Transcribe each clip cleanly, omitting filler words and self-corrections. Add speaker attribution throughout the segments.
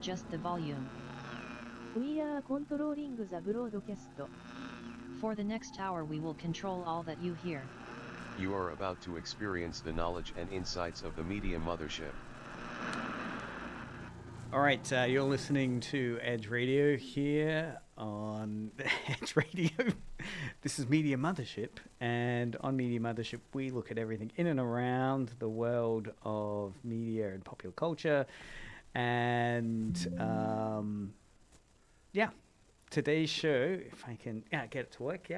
Speaker 1: Just the volume.
Speaker 2: We are controlling the broadcast.
Speaker 1: For the next hour we will control all that you hear.
Speaker 3: You are about to experience the knowledge and insights of the Media Mothership.
Speaker 4: All right, you're listening to Edge Radio here on Edge Radio. This is Media Mothership, and on Media Mothership, we look at everything in and around the world of media and popular culture. And today's show, if I can get it to work,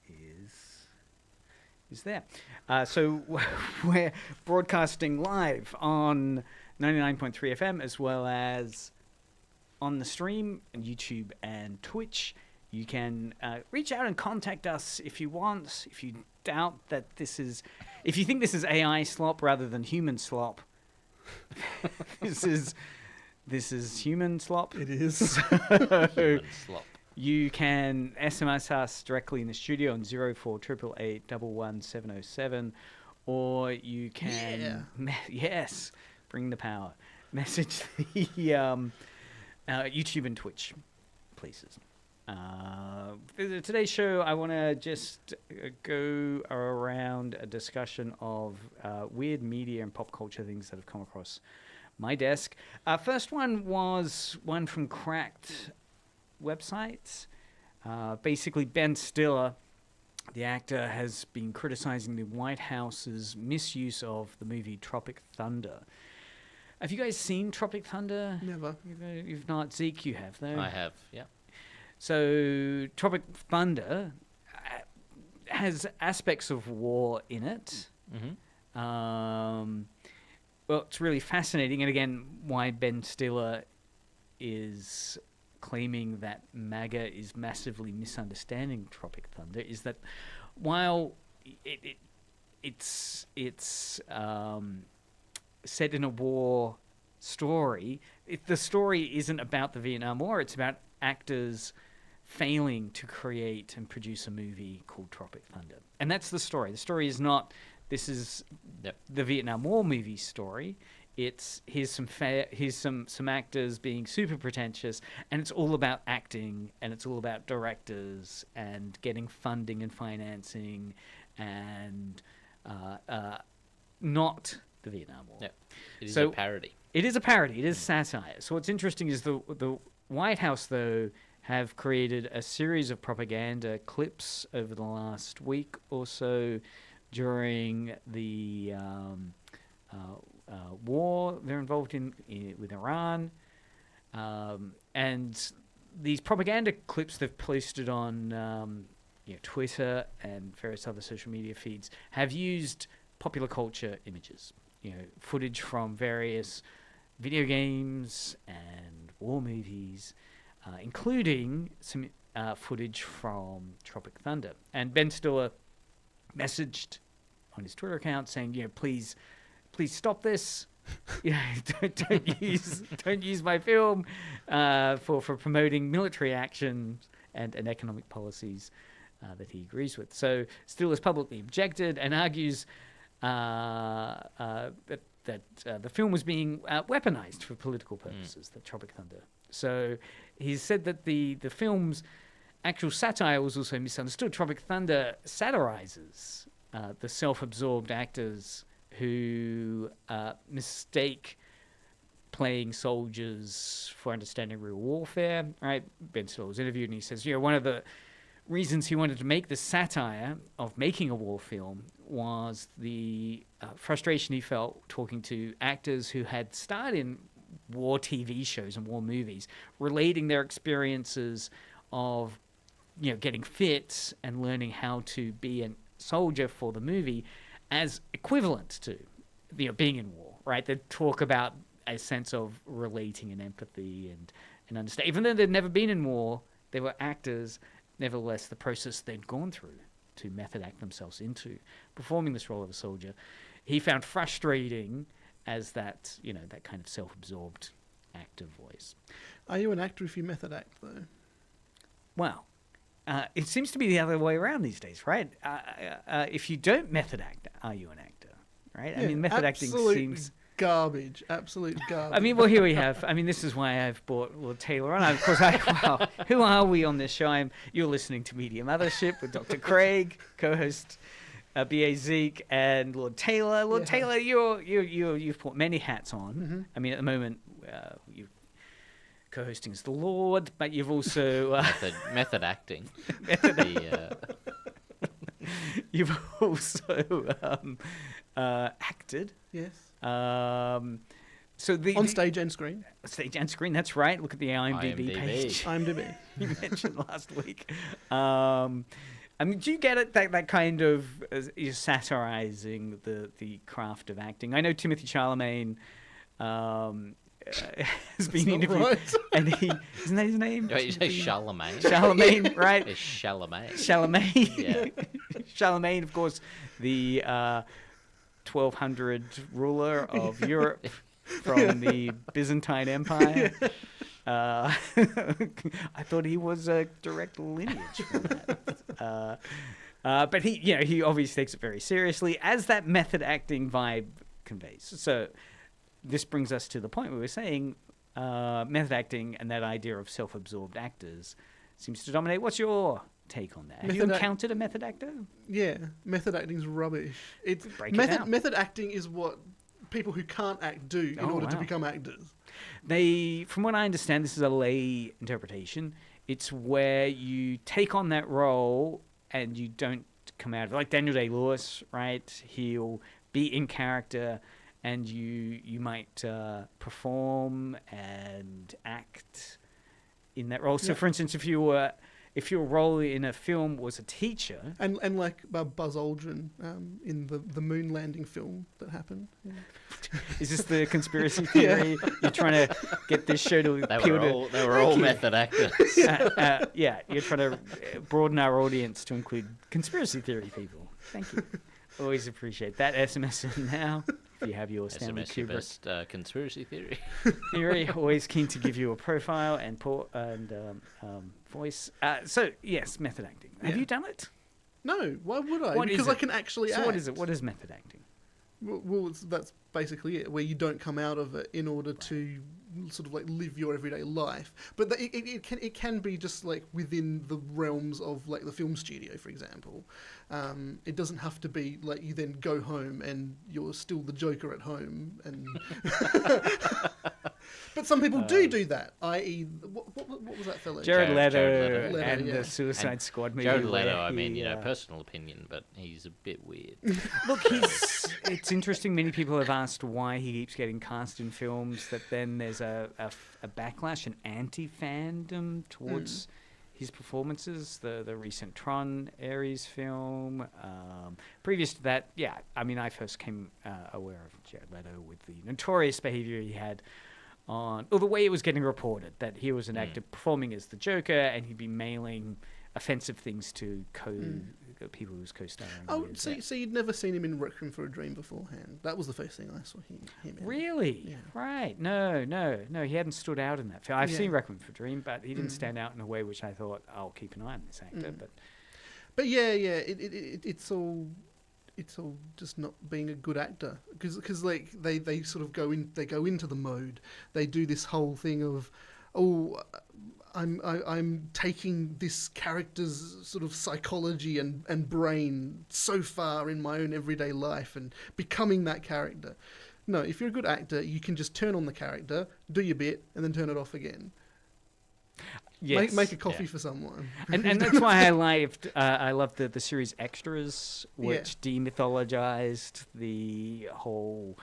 Speaker 4: is there. So we're broadcasting live on 99.3 FM as well as on the stream and YouTube and Twitch. You can reach out and contact us if you want. If you doubt that if you think this is AI slop rather than human slop, this is human slop.
Speaker 5: It is.
Speaker 4: Human slop. You can SMS us directly in the studio on 0488811707, or you can bring the power. Message the YouTube and Twitch places. Today's show, I want to just go around a discussion of weird media and pop culture things that have come across my desk. First one was one from Cracked websites. Basically, Ben Stiller, the actor, has been criticizing the White House's misuse of the movie Tropic Thunder. Have you guys seen Tropic Thunder?
Speaker 5: Never.
Speaker 4: You've not. Zeke, you have, though?
Speaker 6: I have, yeah.
Speaker 4: So, Tropic Thunder has aspects of war in it.
Speaker 6: Mm-hmm.
Speaker 4: Well, it's really fascinating. And again, why Ben Stiller is claiming that MAGA is massively misunderstanding Tropic Thunder is that while it's set in a war story, the story isn't about the Vietnam War. It's about actors failing to create and produce a movie called Tropic Thunder. And that's the story. The story is not, this is the Vietnam War movie story. It's here's some actors being super pretentious, and it's all about acting, and it's all about directors and getting funding and financing, and not the Vietnam War.
Speaker 6: Yeah. It is a parody.
Speaker 4: It is a parody. It is satire. So what's interesting is the White House, though, have created a series of propaganda clips over the last week or so during the war they're involved in with Iran. And these propaganda clips they've posted on Twitter and various other social media feeds have used popular culture images, footage from various video games and war movies, including some footage from Tropic Thunder. And Ben Stiller messaged on his Twitter account saying, please stop this. Don't use my film for promoting military action and economic policies that he agrees with. So Stiller's publicly objected and argues that the film was being weaponized for political purposes, the Tropic Thunder. So he said that the film's actual satire was also misunderstood. Tropic Thunder satirizes the self-absorbed actors who mistake playing soldiers for understanding real warfare. Right? Ben Stiller was interviewed and he says, one of the reasons he wanted to make the satire of making a war film was the frustration he felt talking to actors who had starred in war TV shows and war movies, relating their experiences of getting fit and learning how to be a soldier for the movie as equivalent to being in war, right? They talk about a sense of relating and empathy and understand. Even though they'd never been in war, they were actors. Nevertheless, the process they'd gone through to method act themselves into performing this role of a soldier, he found frustrating as that kind of self-absorbed actor voice.
Speaker 5: Are you an actor if you method act, though?
Speaker 4: Well, it seems to be the other way around these days, right? If you don't method act, are you an actor? Right?
Speaker 5: Yeah,
Speaker 4: I mean, method acting seems
Speaker 5: Garbage. Absolute garbage.
Speaker 4: I mean, well, here we have. I mean, this is why I've brought Lord Taylor on. Of course, well, who are we on this show? You're listening to Media Mothership with Dr. Craig, co-host B.A. Zeke, and Lord Taylor. Lord Taylor, you've put many hats on.
Speaker 5: Mm-hmm.
Speaker 4: I mean, at the moment, you're co-hosting as the Lord, but you've also
Speaker 6: method acting.
Speaker 4: You've also acted.
Speaker 5: Yes.
Speaker 4: So
Speaker 5: on stage and screen.
Speaker 4: Stage and screen, that's right. Look at the IMDb page.
Speaker 5: IMDb.
Speaker 4: You mentioned last week. I mean, do you get it, that kind of you're satirizing the craft of acting? I know Timothy Chalamet has been interviewed,
Speaker 5: right.
Speaker 4: and isn't that his name?
Speaker 6: Wait, you say Charlemagne?
Speaker 4: Charlemagne, right?
Speaker 6: It's Chalamet.
Speaker 4: Chalamet.
Speaker 6: Yeah.
Speaker 4: Charlemagne, of course, the 1200 ruler of Europe from the Byzantine Empire. I thought he was a direct lineage from that. But he obviously takes it very seriously, as that method acting vibe conveys. So this brings us to the point where we're saying method acting and that idea of self-absorbed actors seems to dominate. What's your take on that? Have you encountered a method actor?
Speaker 5: Yeah, method acting's rubbish. Method acting is what people who can't act do in order to become actors.
Speaker 4: From what I understand, this is a lay interpretation. It's where you take on that role and you don't come out of it. Like Daniel Day-Lewis, right? He'll be in character and you might perform and act in that role. So, for instance, if your role in a film was a teacher,
Speaker 5: and like Buzz Aldrin in the moon landing film that happened. Yeah.
Speaker 4: Is this the conspiracy theory? You're trying to get this show to appeal to...
Speaker 6: They were all method actors.
Speaker 4: Yeah, you're trying to broaden our audience to include conspiracy theory people. Thank you. Always appreciate that. SMS in now. If you have your Stanley
Speaker 6: SMS your
Speaker 4: Kubrick
Speaker 6: best conspiracy theory.
Speaker 4: Always keen to give you a profile and voice. So yes, method acting. Have you done it?
Speaker 5: No. Why would I? Because I can actually act.
Speaker 4: So what is it? What is method acting?
Speaker 5: Well, that's basically it, where you don't come out of it in order to sort of like live your everyday life. But it can be just like within the realms of like the film studio, for example. It doesn't have to be like you then go home and you're still the Joker at home. And but some people do that. I.e., what was that fellow?
Speaker 4: Jared Leto
Speaker 5: Leto,
Speaker 4: and
Speaker 5: yeah.
Speaker 4: the Suicide Squad movie.
Speaker 6: Jared Leto, I mean, personal opinion, but he's a bit weird.
Speaker 4: Look, it's interesting. Many people have asked why he keeps getting cast in films that then there's a backlash, an anti-fandom towards his performances. The recent Tron Ares film. Previous to that, I mean, I first came aware of Jared Leto with the notorious behavior he had or the way it was getting reported that he was an actor performing as the Joker and he'd be mailing offensive things to people who was co-starring.
Speaker 5: Oh, so you'd never seen him in Requiem for a Dream beforehand? That was the first thing I saw him in.
Speaker 4: Really? Yeah. Right. No, he hadn't stood out in that film. I've seen Requiem for a Dream, but he didn't stand out in a way which I thought, I'll keep an eye on this actor. But
Speaker 5: it's all just not being a good actor, because like they sort of go into the mode. They do this whole thing of, I'm taking this character's sort of psychology and brain so far in my own everyday life and becoming that character. No, if you're a good actor, you can just turn on the character, do your bit, and then turn it off again.
Speaker 4: Yes.
Speaker 5: Make a coffee for someone.
Speaker 4: And that's why I loved the series Extras, which demythologized the whole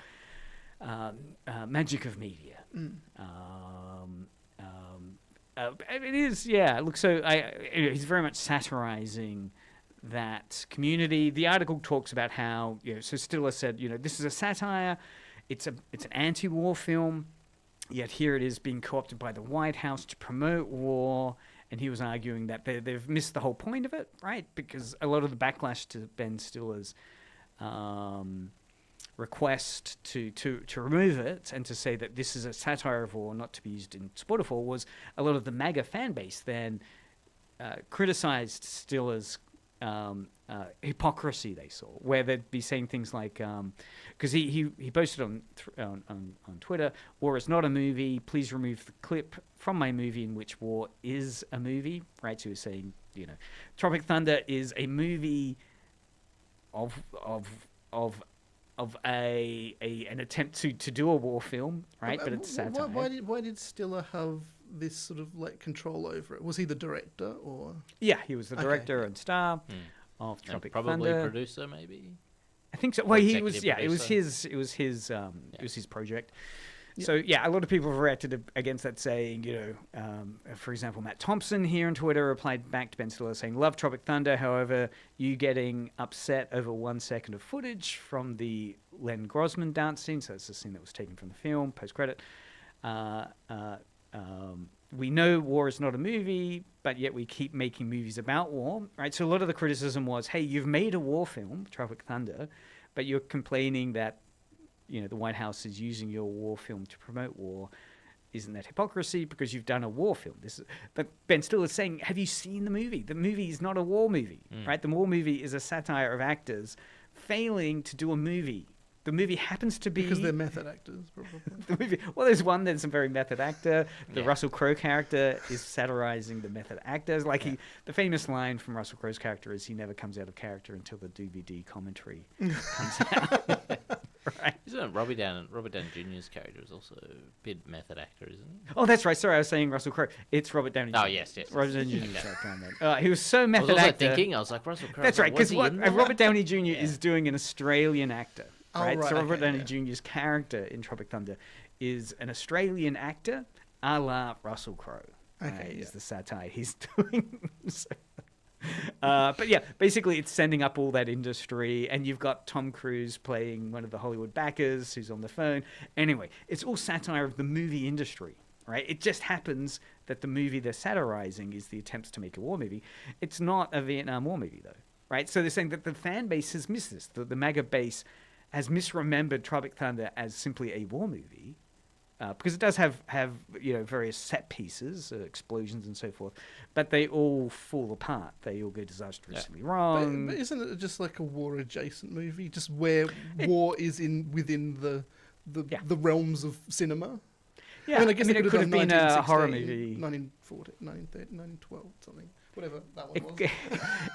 Speaker 4: magic of media. It is, Look, he's very much satirizing that community. The article talks about how, so Stiller said, this is a satire. It's an anti-war film. Yet here it is being co-opted by the White House to promote war, and he was arguing that they've missed the whole point of it, right? Because a lot of the backlash to Ben Stiller's request to remove it and to say that this is a satire of war, not to be used in support of war, was a lot of the MAGA fan base then criticized Stiller's hypocrisy they saw, where they'd be saying things like, because he posted on Twitter, "War is not a movie. Please remove the clip from my movie in which war is a movie." Right? So he was saying, Tropic Thunder is a movie of an attempt to do a war film, right? But it's satire.
Speaker 5: Why did Stiller have this sort of like control over it? Was he the director or?
Speaker 4: Yeah, he was the director and star of Tropic
Speaker 6: probably
Speaker 4: Thunder.
Speaker 6: Producer, maybe.
Speaker 4: I think so. Well, he was.
Speaker 6: Executive
Speaker 4: Yeah, it was
Speaker 6: producer.
Speaker 4: it was his project. So yeah, a lot of people have reacted against that, saying, for example, Matt Thompson here on Twitter replied back to Ben Stiller saying, "Love Tropic Thunder. However, you getting upset over 1 second of footage from the Len Grossman dance scene." So it's the scene that was taken from the film post credit. We know war is not a movie, but yet we keep making movies about war, right? So a lot of the criticism was, hey, you've made a war film, Tropic Thunder, but you're complaining that the White House is using your war film to promote war. Isn't that hypocrisy? Because you've done a war film. But Ben Stiller is saying, have you seen the movie? The movie is not a war movie, right? The war movie is a satire of actors failing to do a movie. The movie happens to be...
Speaker 5: Because they're method actors, probably.
Speaker 4: There's one that's a very method actor. The Russell Crowe character is satirizing the method actors. The famous line from Russell Crowe's character is he never comes out of character until the DVD commentary comes out. Right.
Speaker 6: Isn't it Robert Downey Jr.'s character is also a bit method actor, isn't he?
Speaker 4: Oh, that's right. Sorry, I was saying Russell Crowe. It's Robert Downey Jr.
Speaker 6: Oh, yes.
Speaker 4: Robert Downey Jr. He was so method
Speaker 6: I was also
Speaker 4: actor.
Speaker 6: thinking, I was like, Russell Crowe.
Speaker 4: That's right, because Robert Downey Jr.
Speaker 6: Yeah.
Speaker 4: is doing an Australian actor. Right?
Speaker 5: right,
Speaker 4: So Robert
Speaker 5: okay,
Speaker 4: Downey Jr.'s character in Tropic Thunder is an Australian actor, a la Russell Crowe.
Speaker 5: Okay,
Speaker 4: is the satire he's doing. But yeah, basically it's sending up all that industry, and you've got Tom Cruise playing one of the Hollywood backers who's on the phone. Anyway, it's all satire of the movie industry, right? It just happens that the movie they're satirizing is the attempts to make a war movie. It's not a Vietnam War movie, though, right? So they're saying that the fan base has missed this. The MAGA base has misremembered Tropic Thunder as simply a war movie, because it does have various set pieces, explosions and so forth, but they all fall apart. They all go disastrously wrong.
Speaker 5: But isn't it just like a war adjacent movie, just where war is within the realms of cinema?
Speaker 4: Yeah,
Speaker 5: I guess
Speaker 4: it could have been a horror
Speaker 5: 1916,
Speaker 4: movie.
Speaker 5: 1940, 1930, 1912, something. Whatever that one was.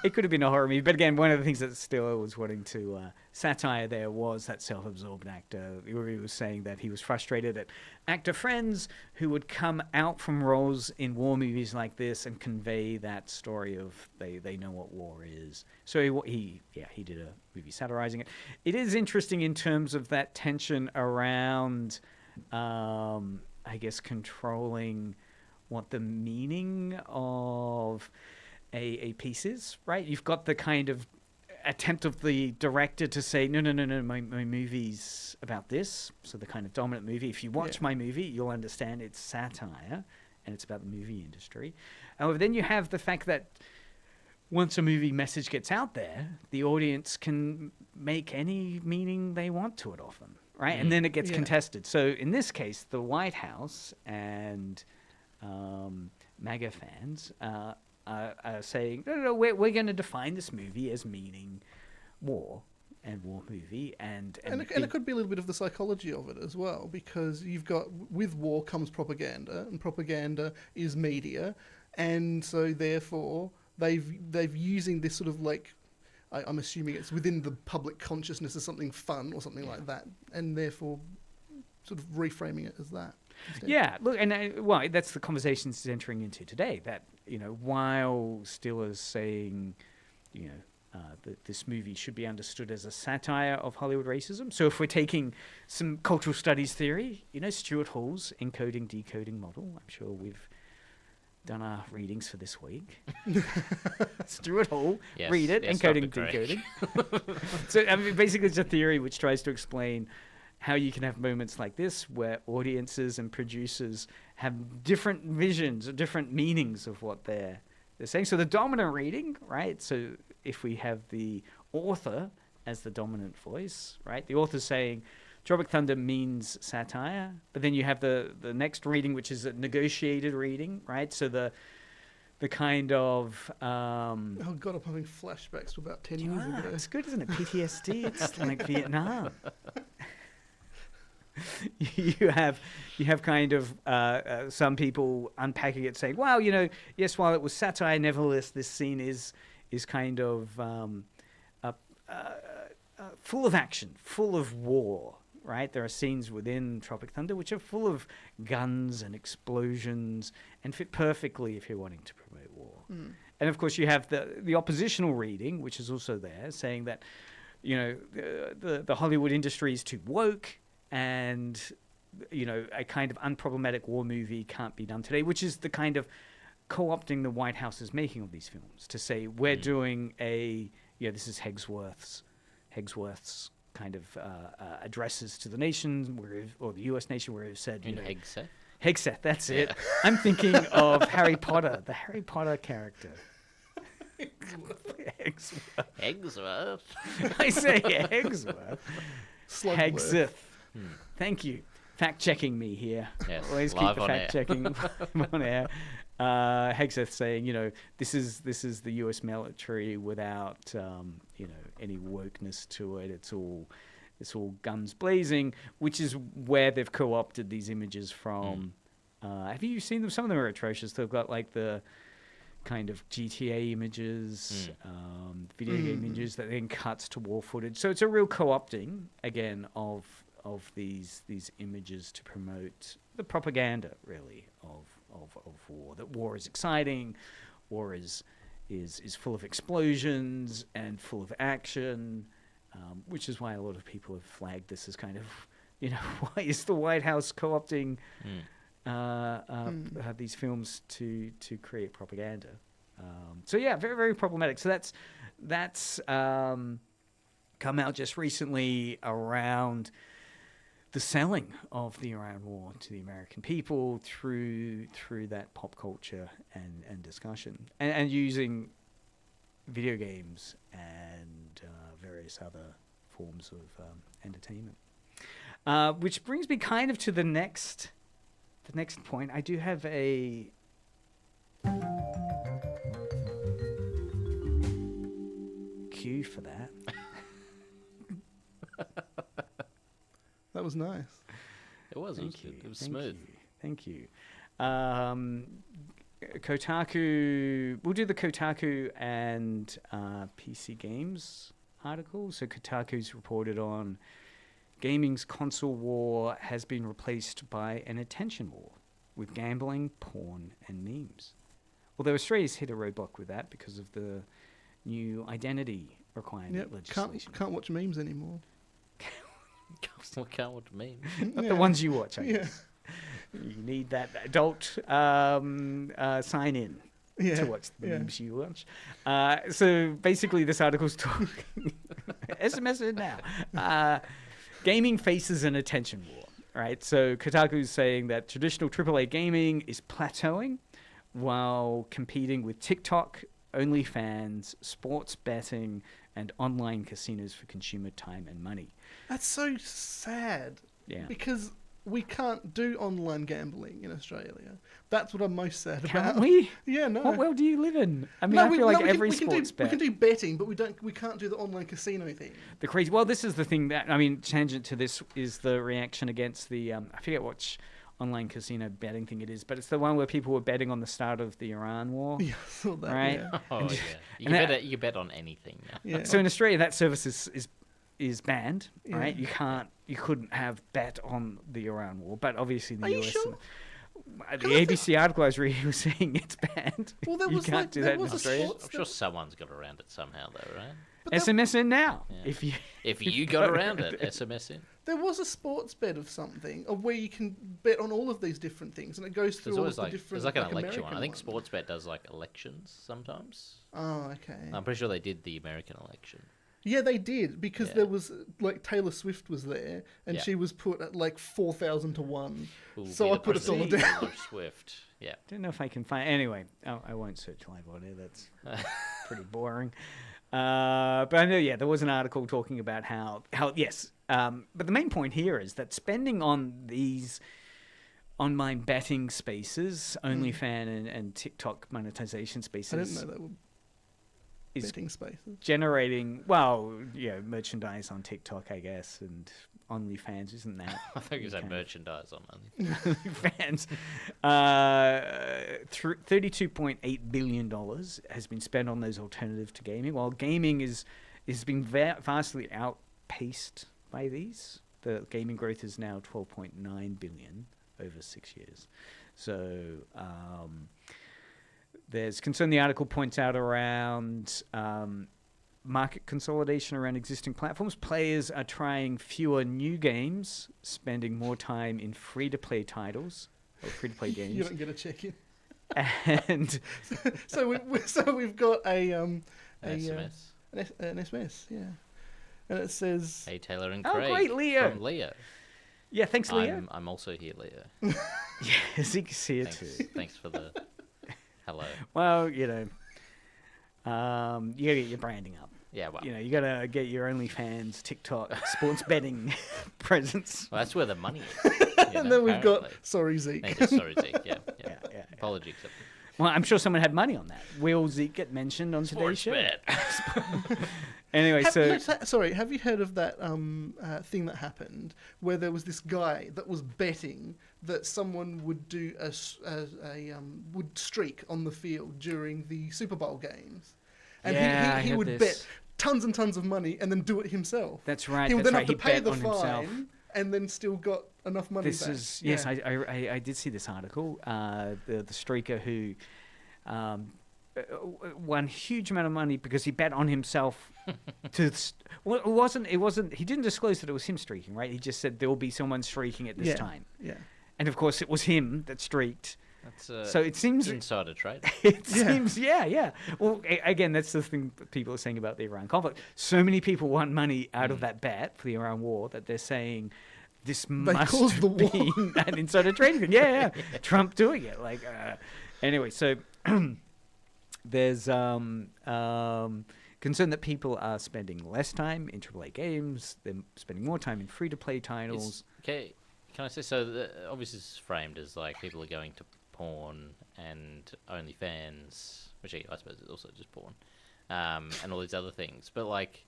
Speaker 4: It could have been a horror movie, but again, one of the things that Stiller was wanting to satire there was that self-absorbed actor. He was saying that he was frustrated at actor friends who would come out from roles in war movies like this and convey that story of they know what war is. So he did a movie satirizing it. It is interesting in terms of that tension around, I guess, controlling what the meaning of a piece is, right? You've got the kind of attempt of the director to say, no, my movie's about this. So the kind of dominant movie. If you watch my movie, you'll understand it's satire and it's about the movie industry. However, then you have the fact that once a movie message gets out there, the audience can make any meaning they want to it often, right? And then it gets contested. So in this case, the White House and MAGA fans are saying, no, we're going to define this movie as meaning war and war movie. And
Speaker 5: it could be a little bit of the psychology of it as well, because you've got, with war comes propaganda, and propaganda is media, and so therefore they've using this sort of like, I'm assuming it's within the public consciousness as something fun or something like that, and therefore sort of reframing it as that. Instead.
Speaker 4: Yeah, look, and that's the conversation it's entering into today. That while Stiller's saying, that this movie should be understood as a satire of Hollywood racism. So if we're taking some cultural studies theory, Stuart Hall's encoding decoding model. I'm sure we've done our readings for this week. Stuart Hall, read it, encoding decoding. So basically, it's a theory which tries to explain how you can have moments like this where audiences and producers have different visions or different meanings of what they're saying. So the dominant reading, right? So if we have the author as the dominant voice, right? The author's saying Tropic Thunder means satire, but then you have the next reading, which is a negotiated reading, right? So the the kind of
Speaker 5: Oh god, I'm having flashbacks to about 10 years ago.
Speaker 4: it's good, isn't it? PTSD. It's like Vietnam. you have kind of some people unpacking it, saying, "Well, yes, while it was satire, nevertheless, this scene is kind of full of action, full of war." Right? There are scenes within Tropic Thunder which are full of guns and explosions and fit perfectly if you're wanting to promote war. And of course, you have the oppositional reading, which is also there, saying that the Hollywood industry is too woke, and a kind of unproblematic war movie can't be done today, which is the kind of co-opting the White House's making of these films to say we're doing this is Hegsworth's kind of addresses to the nation, or the U.S. nation, where it said,
Speaker 6: Hegseth?
Speaker 4: Hegseth, that's it. I'm thinking of Harry Potter, the Harry Potter character.
Speaker 6: Hegsworth.
Speaker 4: I say Hegsworth.
Speaker 5: Slugworth.
Speaker 4: Hegseth. Thank you. Fact-checking me here.
Speaker 6: Yes,
Speaker 4: Always keep
Speaker 6: live
Speaker 4: the
Speaker 6: on air.
Speaker 4: fact-checking on air. Hegseth saying, this is the U.S. military without, any wokeness to it. It's all guns blazing, which is where they've co-opted these images from. Have you seen them? Some of them are atrocious. They've got like the kind of GTA images, video game images that then cuts to war footage. So it's a real co-opting again of these images to promote the propaganda, really, of war. That war is exciting, war is full of explosions and full of action, which is why a lot of people have flagged this as kind of, why is the White House co-opting these films to create propaganda? So yeah, very, very problematic. So that's come out just recently around the selling of the Iran war to the American people through that pop culture and discussion, and using video games and various other forms of entertainment. Which brings me kind of to the next point. I do have a cue for that.
Speaker 5: That was nice.
Speaker 6: It was.
Speaker 4: Thank you.
Speaker 6: It was smooth.
Speaker 4: Thank you. Kotaku. We'll do the Kotaku and PC Games article. So Kotaku's reported on gaming's console war has been replaced by an attention war with gambling, porn, and memes. Although Australia's hit a roadblock with that because of the new identity requirement legislation.
Speaker 5: Can't watch memes anymore.
Speaker 6: Can't watch memes.
Speaker 4: Not the ones you watch, I guess. You need that adult sign in to watch the memes you watch. So basically, this article's talking. SMS it now. Gaming faces an attention war, right? So Kotaku's saying that traditional AAA gaming is plateauing while competing with TikTok, OnlyFans, sports betting, and online casinos for consumer time and money.
Speaker 5: That's so sad.
Speaker 4: Yeah.
Speaker 5: Because we can't do online gambling in Australia. That's what I'm most sad about.
Speaker 4: Can't we?
Speaker 5: Yeah, no.
Speaker 4: What world do you live in? I mean, I feel like every sports bet.
Speaker 5: We can do betting, but we can't do the online casino thing.
Speaker 4: The crazy. Well, this is the thing that tangent to this is the reaction against the I forget which online casino betting thing it is, but it's the one where people were betting on the start of the Iran war.
Speaker 5: Yeah, I saw that.
Speaker 4: Right?
Speaker 5: Yeah.
Speaker 6: Oh
Speaker 4: And
Speaker 6: yeah. You can bet on anything now.
Speaker 5: Yeah.
Speaker 4: So in Australia, that service is banned, right?
Speaker 5: Yeah.
Speaker 4: You couldn't have bet on the Iran war, but obviously in the
Speaker 5: Are you
Speaker 4: US.
Speaker 5: sure?
Speaker 4: The ABC article I was reading was saying it's banned.
Speaker 5: Well, there
Speaker 4: you
Speaker 5: was
Speaker 4: can't
Speaker 5: like
Speaker 4: do
Speaker 5: there
Speaker 4: that in
Speaker 5: was a
Speaker 4: Australia.
Speaker 5: sports-
Speaker 6: I'm sure someone's got around it somehow, though, right?
Speaker 4: SMS in now.
Speaker 6: Yeah.
Speaker 4: If
Speaker 6: If you got around it, SMS in.
Speaker 5: There was a sports bet of something, of where you can bet on all of these different things, and it goes through
Speaker 6: There's
Speaker 5: all
Speaker 6: always
Speaker 5: of the different.
Speaker 6: there's like an election
Speaker 5: American
Speaker 6: one. I think
Speaker 5: ones.
Speaker 6: Sportsbet does like elections sometimes.
Speaker 5: Oh, okay.
Speaker 6: I'm pretty sure they did the American election.
Speaker 5: Yeah, they did because
Speaker 6: Yeah.
Speaker 5: there was like Taylor Swift was there, and
Speaker 6: Yeah.
Speaker 5: she was put at like 4,000 to 1.
Speaker 6: Who will
Speaker 5: So
Speaker 6: be
Speaker 5: I
Speaker 6: the
Speaker 5: put $1
Speaker 6: president?
Speaker 5: down.
Speaker 6: Taylor Swift. Yeah.
Speaker 4: Don't know if I can find. Anyway, I won't search live on it. That's pretty boring. But I know, there was an article talking about how yes. But the main point here is that spending on these online betting spaces, OnlyFans and TikTok monetization spaces.
Speaker 5: I didn't know that were
Speaker 4: is
Speaker 5: betting spaces.
Speaker 4: generating, merchandise on TikTok, I guess, and OnlyFans, isn't that?
Speaker 6: I think you said
Speaker 4: kind of-
Speaker 6: merchandise on only.
Speaker 4: OnlyFans. $32.8 billion has been spent on those alternative to gaming, while gaming is been vastly outpaced by these. The gaming growth is now 12.9 billion over 6 years. So there's concern. The article points out around market consolidation around existing platforms. Players are trying fewer new games, spending more time in free-to-play titles or free-to-play games.
Speaker 5: You don't get a check-in.
Speaker 4: And
Speaker 5: So we've got an
Speaker 6: SMS.
Speaker 5: SMS, yeah, and it says
Speaker 6: Hey, Taylor and
Speaker 4: Oh,
Speaker 6: Craig.
Speaker 4: great, Leo.
Speaker 6: From Leo.
Speaker 4: yeah, thanks, Leo.
Speaker 6: I'm also here, Leo.
Speaker 4: Yeah, Zeke's here
Speaker 6: Thanks,
Speaker 4: too.
Speaker 6: thanks for the hello.
Speaker 4: Well, you gotta get your branding up.
Speaker 6: Yeah, well,
Speaker 4: You gotta get your OnlyFans, TikTok, sports betting presence.
Speaker 6: well, that's where the money is.
Speaker 5: and then we've got
Speaker 6: apparently.
Speaker 5: sorry Zeke.
Speaker 6: Thank you, sorry, Zeke. Yeah.
Speaker 4: Yeah.
Speaker 6: Apology accepted.
Speaker 4: Well, I'm sure someone had money on that. Will Zeke get mentioned on today's show? Anyway,
Speaker 5: Have you heard of that thing that happened where there was this guy that was betting that someone would do would streak on the field during the Super Bowl games, and
Speaker 4: Yeah, I
Speaker 5: he
Speaker 4: heard
Speaker 5: would
Speaker 4: this.
Speaker 5: bet tons and tons of money and then do it himself.
Speaker 4: That's right.
Speaker 5: He would
Speaker 4: That's
Speaker 5: then
Speaker 4: right.
Speaker 5: have to
Speaker 4: He
Speaker 5: pay
Speaker 4: bet
Speaker 5: the
Speaker 4: on
Speaker 5: fine
Speaker 4: himself.
Speaker 5: and then still got enough money
Speaker 4: This
Speaker 5: back.
Speaker 4: is yes,
Speaker 5: Yeah.
Speaker 4: I did see this article. The streaker who won huge amount of money because he bet on himself. Well, it wasn't. He didn't disclose that it was him streaking, right? He just said there will be someone streaking at this time,
Speaker 5: Yeah.
Speaker 4: and of course it was him that streaked.
Speaker 6: That's
Speaker 4: So it seems
Speaker 6: insider trade.
Speaker 4: It seems, yeah. Well, again, that's the thing that people are saying about the Iran conflict. So many people want money out of that bet for the Iran war that they're saying this must
Speaker 5: caused the war.
Speaker 4: be an insider trading thing. Yeah. Trump doing it. Anyway, so there's concern that people are spending less time in AAA games. They're spending more time in free-to-play titles.
Speaker 6: Okay, can I say so? Obviously, it's framed as like people are going to porn and OnlyFans, which I suppose is also just porn, and all these other things. But like,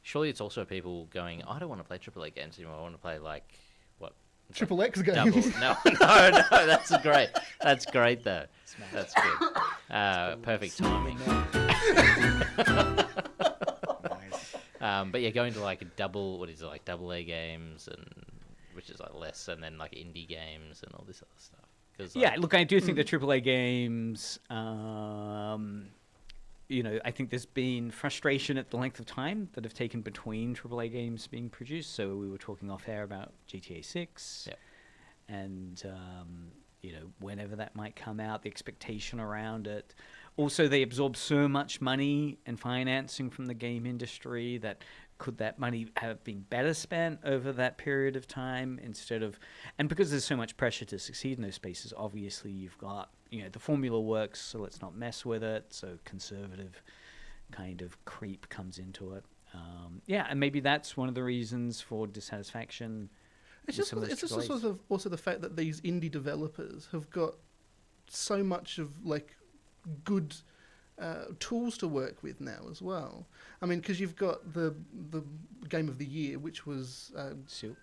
Speaker 6: surely it's also people going, I don't want to play AAA games anymore. I want to play like what?
Speaker 5: Triple X
Speaker 6: Double.
Speaker 5: games.
Speaker 6: No. That's great. That's great though. That's good. Perfect timing. But yeah, going to like a double A games and which is like less, and then like indie games and all this other stuff. Cause,
Speaker 4: Yeah, look, I do think the AAA games, I think there's been frustration at the length of time that have taken between AAA games being produced. So we were talking off air about GTA 6
Speaker 6: Yep.
Speaker 4: and, whenever that might come out, the expectation around it. Also, they absorb so much money and financing from the game industry that could that money have been better spent over that period of time instead of... And because there's so much pressure to succeed in those spaces, obviously you've got, the formula works, so let's not mess with it. So conservative kind of creep comes into it. And maybe that's one of the reasons for dissatisfaction.
Speaker 5: It's just sort of also the fact that these indie developers have got so much of like good tools to work with now as well. I mean, because you've got the game of the year, which was
Speaker 4: Silk.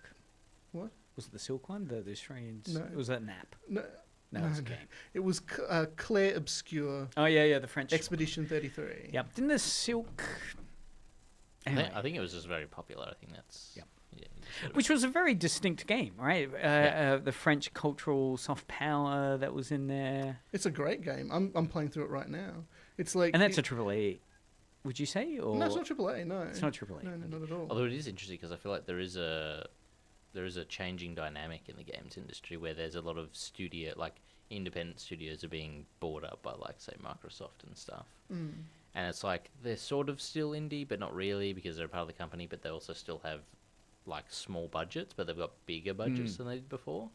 Speaker 5: What?
Speaker 4: Was it the Silk one? The Australians?
Speaker 5: No.
Speaker 4: Was that an app?
Speaker 5: No,
Speaker 4: No, it was a game.
Speaker 5: It was Claire Obscure
Speaker 4: Oh, yeah, the French.
Speaker 5: Expedition 33.
Speaker 4: Yep. Didn't the Silk... Anyway.
Speaker 6: I think it was just very popular. I think that's
Speaker 4: Yep.
Speaker 6: yeah. Sort of,
Speaker 4: Which was a very distinct game, right? The French cultural soft power that was in there.
Speaker 5: It's a great game. I'm playing through it right now. It's like...
Speaker 4: And that's a AAA, would you say? Or
Speaker 5: No, it's not AAA, no.
Speaker 4: It's not AAA.
Speaker 5: No, not at all.
Speaker 6: although it is interesting because I feel like there is a changing dynamic in the games industry where there's a lot of independent studios are being bought up by like say Microsoft and stuff.
Speaker 5: Mm.
Speaker 6: And it's like they're sort of still indie, but not really because they're a part of the company. But they also still have like small budgets, but they've got bigger budgets than they did before.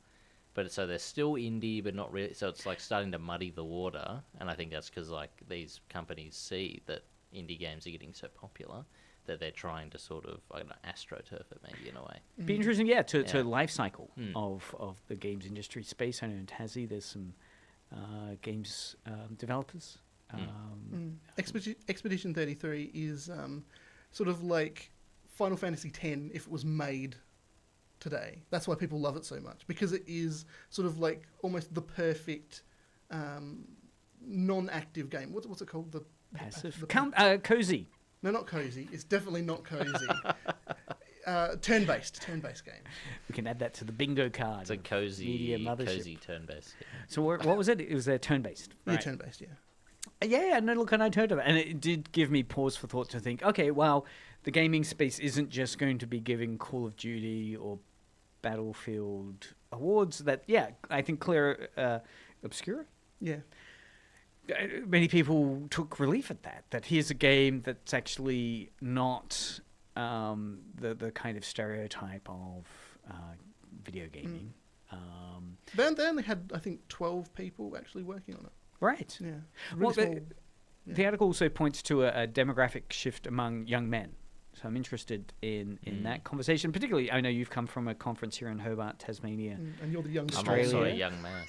Speaker 6: But so they're still indie, but not really. So it's like starting to muddy the water. And I think that's because like these companies see that indie games are getting so popular that they're trying to sort of, I don't know, astroturf it maybe in a way.
Speaker 4: Be interesting, yeah, to
Speaker 6: Yeah.
Speaker 4: life cycle
Speaker 6: Mm.
Speaker 4: of the games industry space. I know in Tassie there's some games developers.
Speaker 5: Expedition 33 is sort of like Final Fantasy X if it was made today. That's why people love it so much, because it is sort of like almost the perfect non-active game. What's it called?
Speaker 4: Passive.
Speaker 5: The
Speaker 4: Cozy.
Speaker 5: No, not cozy. It's definitely not cozy. Turn-based game.
Speaker 4: We can add that to the bingo card.
Speaker 6: It's a
Speaker 4: of
Speaker 6: cozy,
Speaker 4: media mothership.
Speaker 6: cozy turn-based.
Speaker 4: So what was it? It was turn-based.
Speaker 5: Yeah,
Speaker 4: Right?
Speaker 5: turn-based. Yeah.
Speaker 4: Yeah, no, look, and I'd heard of it, and it did give me pause for thought to think, okay, well, the gaming space isn't just going to be giving Call of Duty or Battlefield awards. That, yeah, I think Clear Obscura.
Speaker 5: Yeah.
Speaker 4: Many people took relief at that. That here's a game that's actually not the kind of stereotype of video gaming.
Speaker 5: They only had, I think, 12 people actually working on it.
Speaker 4: Right.
Speaker 5: Yeah.
Speaker 4: Well,
Speaker 5: Really small.
Speaker 4: the article also points to a demographic shift among young men. So I'm interested in that conversation. Particularly, I know you've come from a conference here in Hobart, Tasmania.
Speaker 5: And you're the young
Speaker 6: I'm
Speaker 4: Australia.
Speaker 6: also a young man.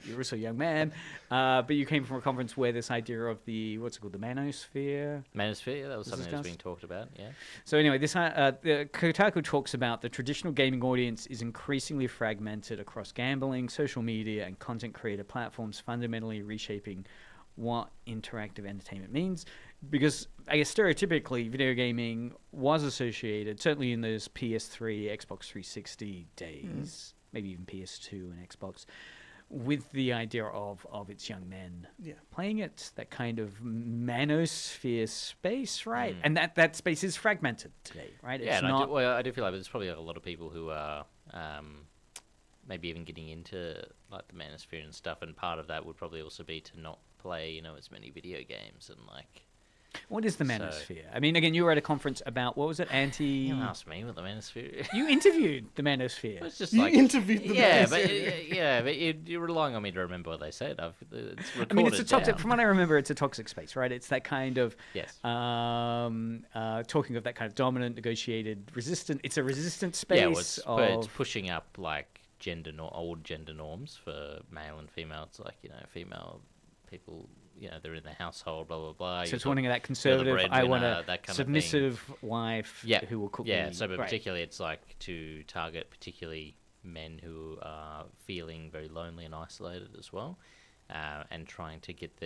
Speaker 4: You're also a young man, but you came from a conference where this idea of the what's it called, the manosphere.
Speaker 6: Manosphere, that was something that was
Speaker 4: discussed.
Speaker 6: being talked about. Yeah.
Speaker 4: So anyway, this the Kotaku talks about the traditional gaming audience is increasingly fragmented across gambling, social media, and content creator platforms, fundamentally reshaping what interactive entertainment means. Because I guess stereotypically, video gaming was associated, certainly in those PS3, Xbox 360 days, maybe even PS2 and Xbox, with the idea of its young men playing it, that kind of manosphere space, right? And that space is fragmented today, right?
Speaker 6: Yeah,
Speaker 4: It's
Speaker 6: and
Speaker 4: not.
Speaker 6: I do feel like there's probably a lot of people who are maybe even getting into like the manosphere and stuff, and part of that would probably also be to not play, as many video games and like.
Speaker 4: What is the manosphere? I mean, again, you were at a conference about, what was it,
Speaker 6: You asked me what the manosphere.
Speaker 4: You interviewed the manosphere.
Speaker 6: It's just
Speaker 5: You
Speaker 6: like
Speaker 5: interviewed the
Speaker 6: but but you're relying on me to remember what they said. It's recorded
Speaker 4: I mean, it's a toxic.
Speaker 6: down.
Speaker 4: From what I remember, it's a toxic space, right? It's that kind of
Speaker 6: Yes.
Speaker 4: talking of that kind of dominant, negotiated, resistant. It's a resistant space.
Speaker 6: Yeah, well, it's
Speaker 4: of
Speaker 6: pushing up like old gender norms for male and female. It's like female people. They're in the household, blah blah blah.
Speaker 4: so it's wanting that conservative. I want a
Speaker 6: that kind
Speaker 4: submissive wife who will cook.
Speaker 6: Yeah,
Speaker 4: me.
Speaker 6: so but
Speaker 4: Right.
Speaker 6: particularly it's like to target particularly men who are feeling very lonely and isolated as well, and trying to get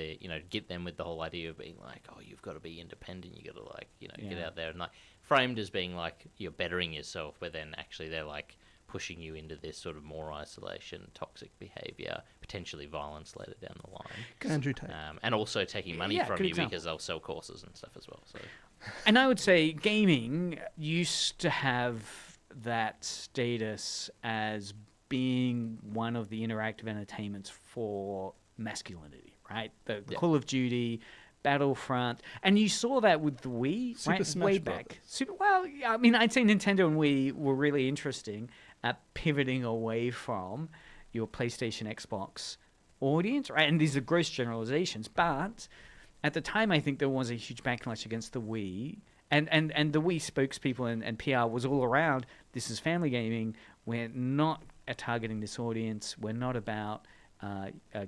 Speaker 6: them with the whole idea of being like, oh, you've got to be independent, you got to get out there and like framed as being like you're bettering yourself, but then actually they're like pushing you into this sort of more isolation, toxic behaviour, potentially violence later down the line.
Speaker 5: Andrew Tate.
Speaker 6: And also taking money from
Speaker 4: good
Speaker 6: you
Speaker 4: example.
Speaker 6: because they'll sell courses and stuff as well. So
Speaker 4: And I would say gaming used to have that status as being one of the interactive entertainments for masculinity, right? The Call of Duty, Battlefront, and you saw that with the Wii,
Speaker 5: Super
Speaker 4: right?
Speaker 5: Smash
Speaker 4: Way
Speaker 5: Brothers.
Speaker 4: back. Well, I mean, I'd say Nintendo and Wii were really interesting at pivoting away from your PlayStation, Xbox audience, right? And these are gross generalizations, but at the time, I think there was a huge backlash against the Wii. And the Wii spokespeople and PR was all around, this is family gaming. We're not targeting this audience. We're not about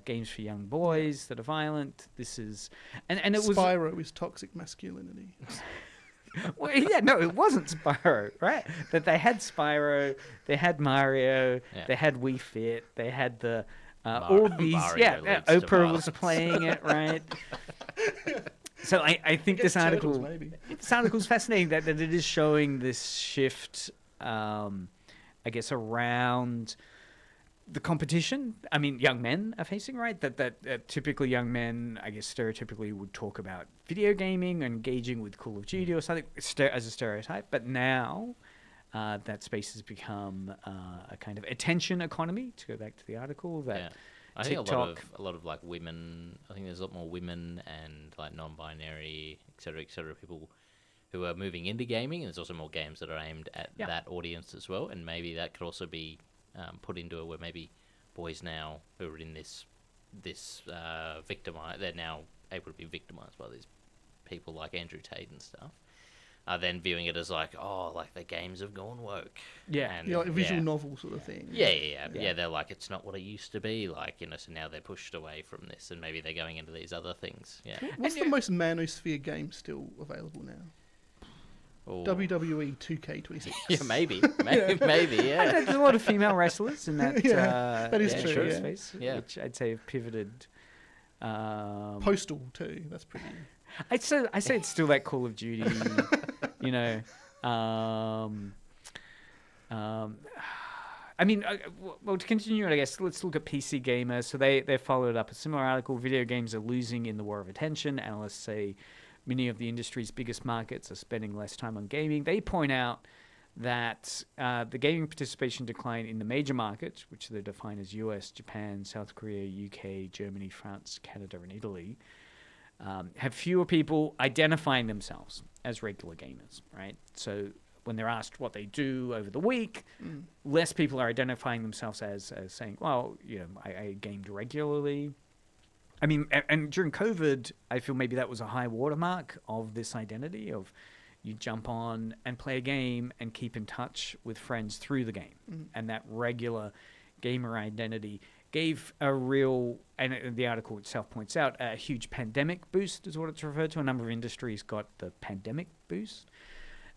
Speaker 4: games for young boys that are violent. This is... And it was...
Speaker 5: Spyro is toxic masculinity.
Speaker 4: Well, yeah, no, it wasn't Spyro, right? But they had Spyro, they had Mario, they had Wii Fit, they had the... all these...
Speaker 6: Mario leads to
Speaker 4: Oprah was
Speaker 6: violence.
Speaker 4: playing it, right? So I think this
Speaker 5: Turtles,
Speaker 4: article...
Speaker 5: maybe.
Speaker 4: This article's fascinating that it is showing this shift, I guess, around the competition. I mean, young men are facing, right? That typically young men, I guess, stereotypically would talk about video gaming, engaging with Call of Duty or something as a stereotype. But now that space has become a kind of attention economy, to go back to the article, that...
Speaker 6: yeah. I think
Speaker 4: TikTok.
Speaker 6: a lot of like women. I think there's a lot more women and like non-binary, et cetera, people who are moving into gaming, and there's also more games that are aimed at that audience as well. And maybe that could also be put into it where maybe boys now who are in this victimized, they're now able to be victimized by these people like Andrew Tate and stuff are then viewing it as like, oh, like the games have gone woke.
Speaker 4: Yeah.
Speaker 6: And,
Speaker 5: Like a visual novel sort of thing.
Speaker 6: Yeah. They're like, it's not what it used to be. Like, so now they're pushed away from this, and maybe they're going into these other things. Yeah.
Speaker 5: What's the most manosphere game still available now?
Speaker 6: Ooh.
Speaker 5: WWE 2K26.
Speaker 6: Yeah, maybe, yeah.
Speaker 4: There's a lot of female wrestlers in that.
Speaker 5: That is true,
Speaker 4: short
Speaker 5: yeah.
Speaker 4: space,
Speaker 6: Yeah.
Speaker 4: which I'd say have pivoted.
Speaker 5: Postal too. That's pretty.
Speaker 4: I say it's still that Call of Duty, you know. I mean, well, to continue, I guess let's look at PC Gamer. So they followed up a similar article. Video games are losing in the war of attention. Analysts say many of the industry's biggest markets are spending less time on gaming. They point out that the gaming participation decline in the major markets, which they define as US, Japan, South Korea, UK, Germany, France, Canada, and Italy, have fewer people identifying themselves as regular gamers, right? So when they're asked what they do over the week, less people are identifying themselves as saying, well, I gamed regularly. I mean, and during COVID, I feel maybe that was a high watermark of this identity of you jump on and play a game and keep in touch with friends through the game. And that regular gamer identity gave a real, and the article itself points out, a huge pandemic boost is what it's referred to. A number of industries got the pandemic boost.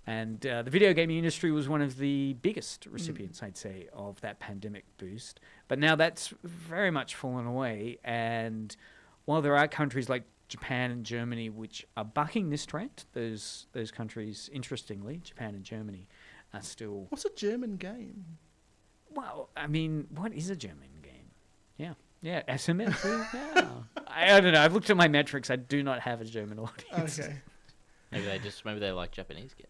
Speaker 4: And the video gaming industry was one of the biggest recipients, I'd say, of that pandemic boost. But now that's very much fallen away. And while there are countries like Japan and Germany which are bucking this trend, those countries, interestingly, Japan and Germany, are still...
Speaker 5: What's a German game?
Speaker 4: Well, I mean, what is a German game? Yeah, SMS. Yeah. I don't know. I've looked at my metrics. I do not have a German audience.
Speaker 5: Okay.
Speaker 6: Maybe they like Japanese games.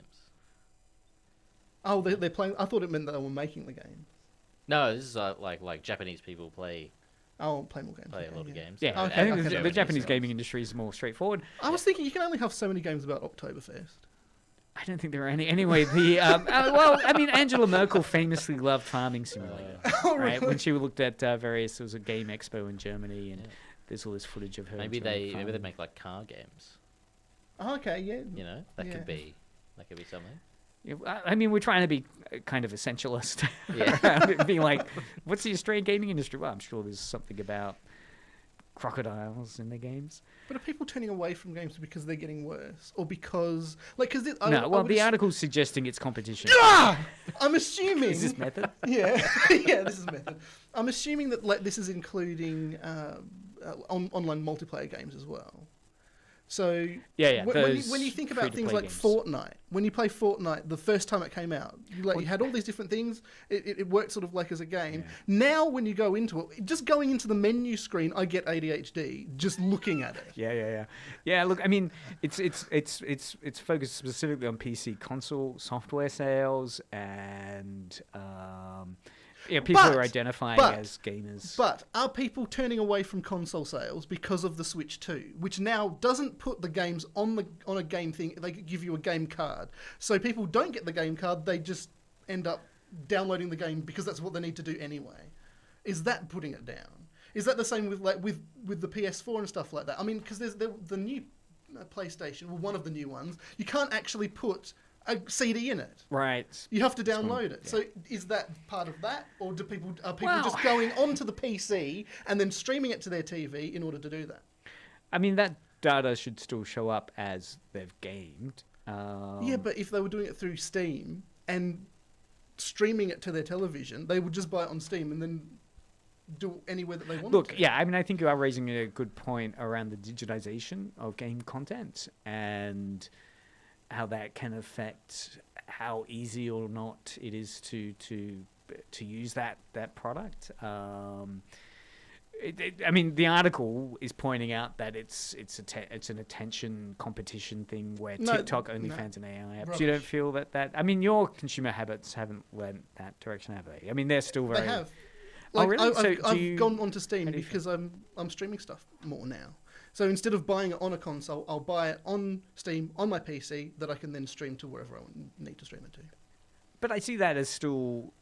Speaker 5: Oh, they're playing. I thought it meant that they were making the game.
Speaker 6: No, this is like Japanese people play
Speaker 5: Oh, play more games.
Speaker 6: a lot of games.
Speaker 4: Yeah,
Speaker 5: Okay,
Speaker 4: I think
Speaker 5: okay,
Speaker 4: the
Speaker 5: Japanese
Speaker 4: Japanese
Speaker 5: ones.
Speaker 4: gaming industry is more straightforward.
Speaker 5: I was thinking you can only have so many games about Oktoberfest.
Speaker 4: I don't think there are any. Anyway, well, I mean, Angela Merkel famously loved Farming Simulator,
Speaker 5: Oh,
Speaker 4: right?
Speaker 5: really?
Speaker 4: When she looked at various, there was a game expo in Germany, and there's all this footage of her.
Speaker 6: Maybe
Speaker 4: enjoying
Speaker 6: they
Speaker 4: farming.
Speaker 6: make like car games.
Speaker 5: Oh, okay, yeah.
Speaker 6: That
Speaker 5: Yeah.
Speaker 6: could be something.
Speaker 4: Yeah, I mean, we're trying to be kind of essentialist.
Speaker 6: Yeah.
Speaker 4: Being like, what's the Australian gaming industry? Well, I'm sure there's something about crocodiles in the games.
Speaker 5: But are people turning away from games because they're getting worse, or because
Speaker 4: The article's suggesting it's competition.
Speaker 5: I'm assuming
Speaker 4: Is this method?
Speaker 5: Yeah, this is method. I'm assuming that this is including online multiplayer games as well. So
Speaker 4: Yeah,
Speaker 5: when you think about things
Speaker 4: free-to-play
Speaker 5: like
Speaker 4: games.
Speaker 5: Fortnite, when you play Fortnite the first time it came out, you had all these different things. It worked sort of like as a game.
Speaker 4: Yeah.
Speaker 5: Now when you go into it, just going into the menu screen, I get ADHD just looking at it.
Speaker 4: Yeah. Look, I mean, it's focused specifically on PC console software sales and people who are identifying as gamers.
Speaker 5: But are people turning away from console sales because of the Switch 2, which now doesn't put the games on a game thing? They give you a game card, so people don't get the game card. They just end up downloading the game because that's what they need to do anyway. Is that putting it down? Is that the same with the PS4 and stuff like that? I mean, because there's the new PlayStation, well, one of the new ones, you can't actually put a CD in it.
Speaker 4: Right.
Speaker 5: You have to download it. So is that part of that, or are people just going onto the PC and then streaming it to their TV in order to do that?
Speaker 4: I mean, that data should still show up as they've gamed.
Speaker 5: Yeah, but if they were doing it through Steam and streaming it to their television, they would just buy it on Steam and then do it anywhere that they wanted
Speaker 4: Look,
Speaker 5: to.
Speaker 4: yeah, I mean, I think you are raising a good point around the digitization of game content and how that can affect how easy or not it is to use that product. I mean, the article is pointing out that it's an attention competition thing where TikTok, OnlyFans, and AI apps.
Speaker 5: Rubbish.
Speaker 4: You don't feel that? I mean, your consumer habits haven't went that direction, have they? I mean, they're still very.
Speaker 5: They have.
Speaker 4: Oh, really? So
Speaker 5: I've gone onto Steam
Speaker 4: how do you
Speaker 5: because I'm streaming stuff more now. So instead of buying it on a console, I'll buy it on Steam on my PC that I can then stream to wherever I need to stream it to.
Speaker 4: But I see that as still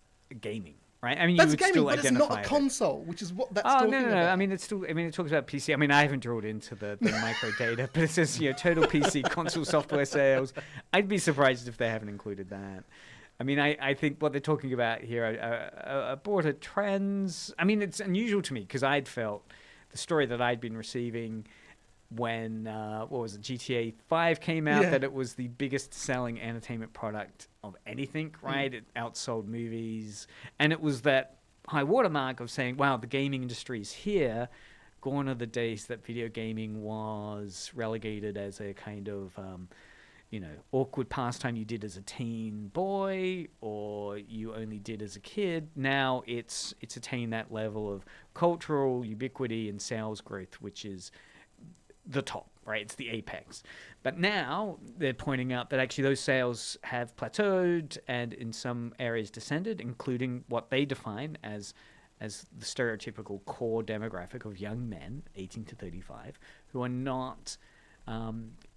Speaker 4: gaming. right? I mean,
Speaker 5: That's
Speaker 4: you would
Speaker 5: gaming,
Speaker 4: still
Speaker 5: but it's
Speaker 4: identify
Speaker 5: not a console, which is what that's
Speaker 4: Oh,
Speaker 5: talking
Speaker 4: no.
Speaker 5: about.
Speaker 4: I mean, it's still. I mean, it talks about PC. I mean, I haven't drilled into the micro data, but it says total PC console software sales. I'd be surprised if they haven't included that. I mean, I think what they're talking about here are broader trends. I mean, it's unusual to me because I'd felt the story that I'd been receiving when GTA 5 came out, that it was the biggest selling entertainment product of anything, right? It outsold movies, and it was that high watermark of saying, wow, the gaming industry is here. Gone are the days that video gaming was relegated as a kind of awkward pastime you did as a teen boy or you only did as a kid. Now it's attained that level of cultural ubiquity and sales growth, which is the top, right? It's the apex. But now they're pointing out that actually those sales have plateaued and in some areas descended, including what they define as the stereotypical core demographic of young men, 18 to 35, who are not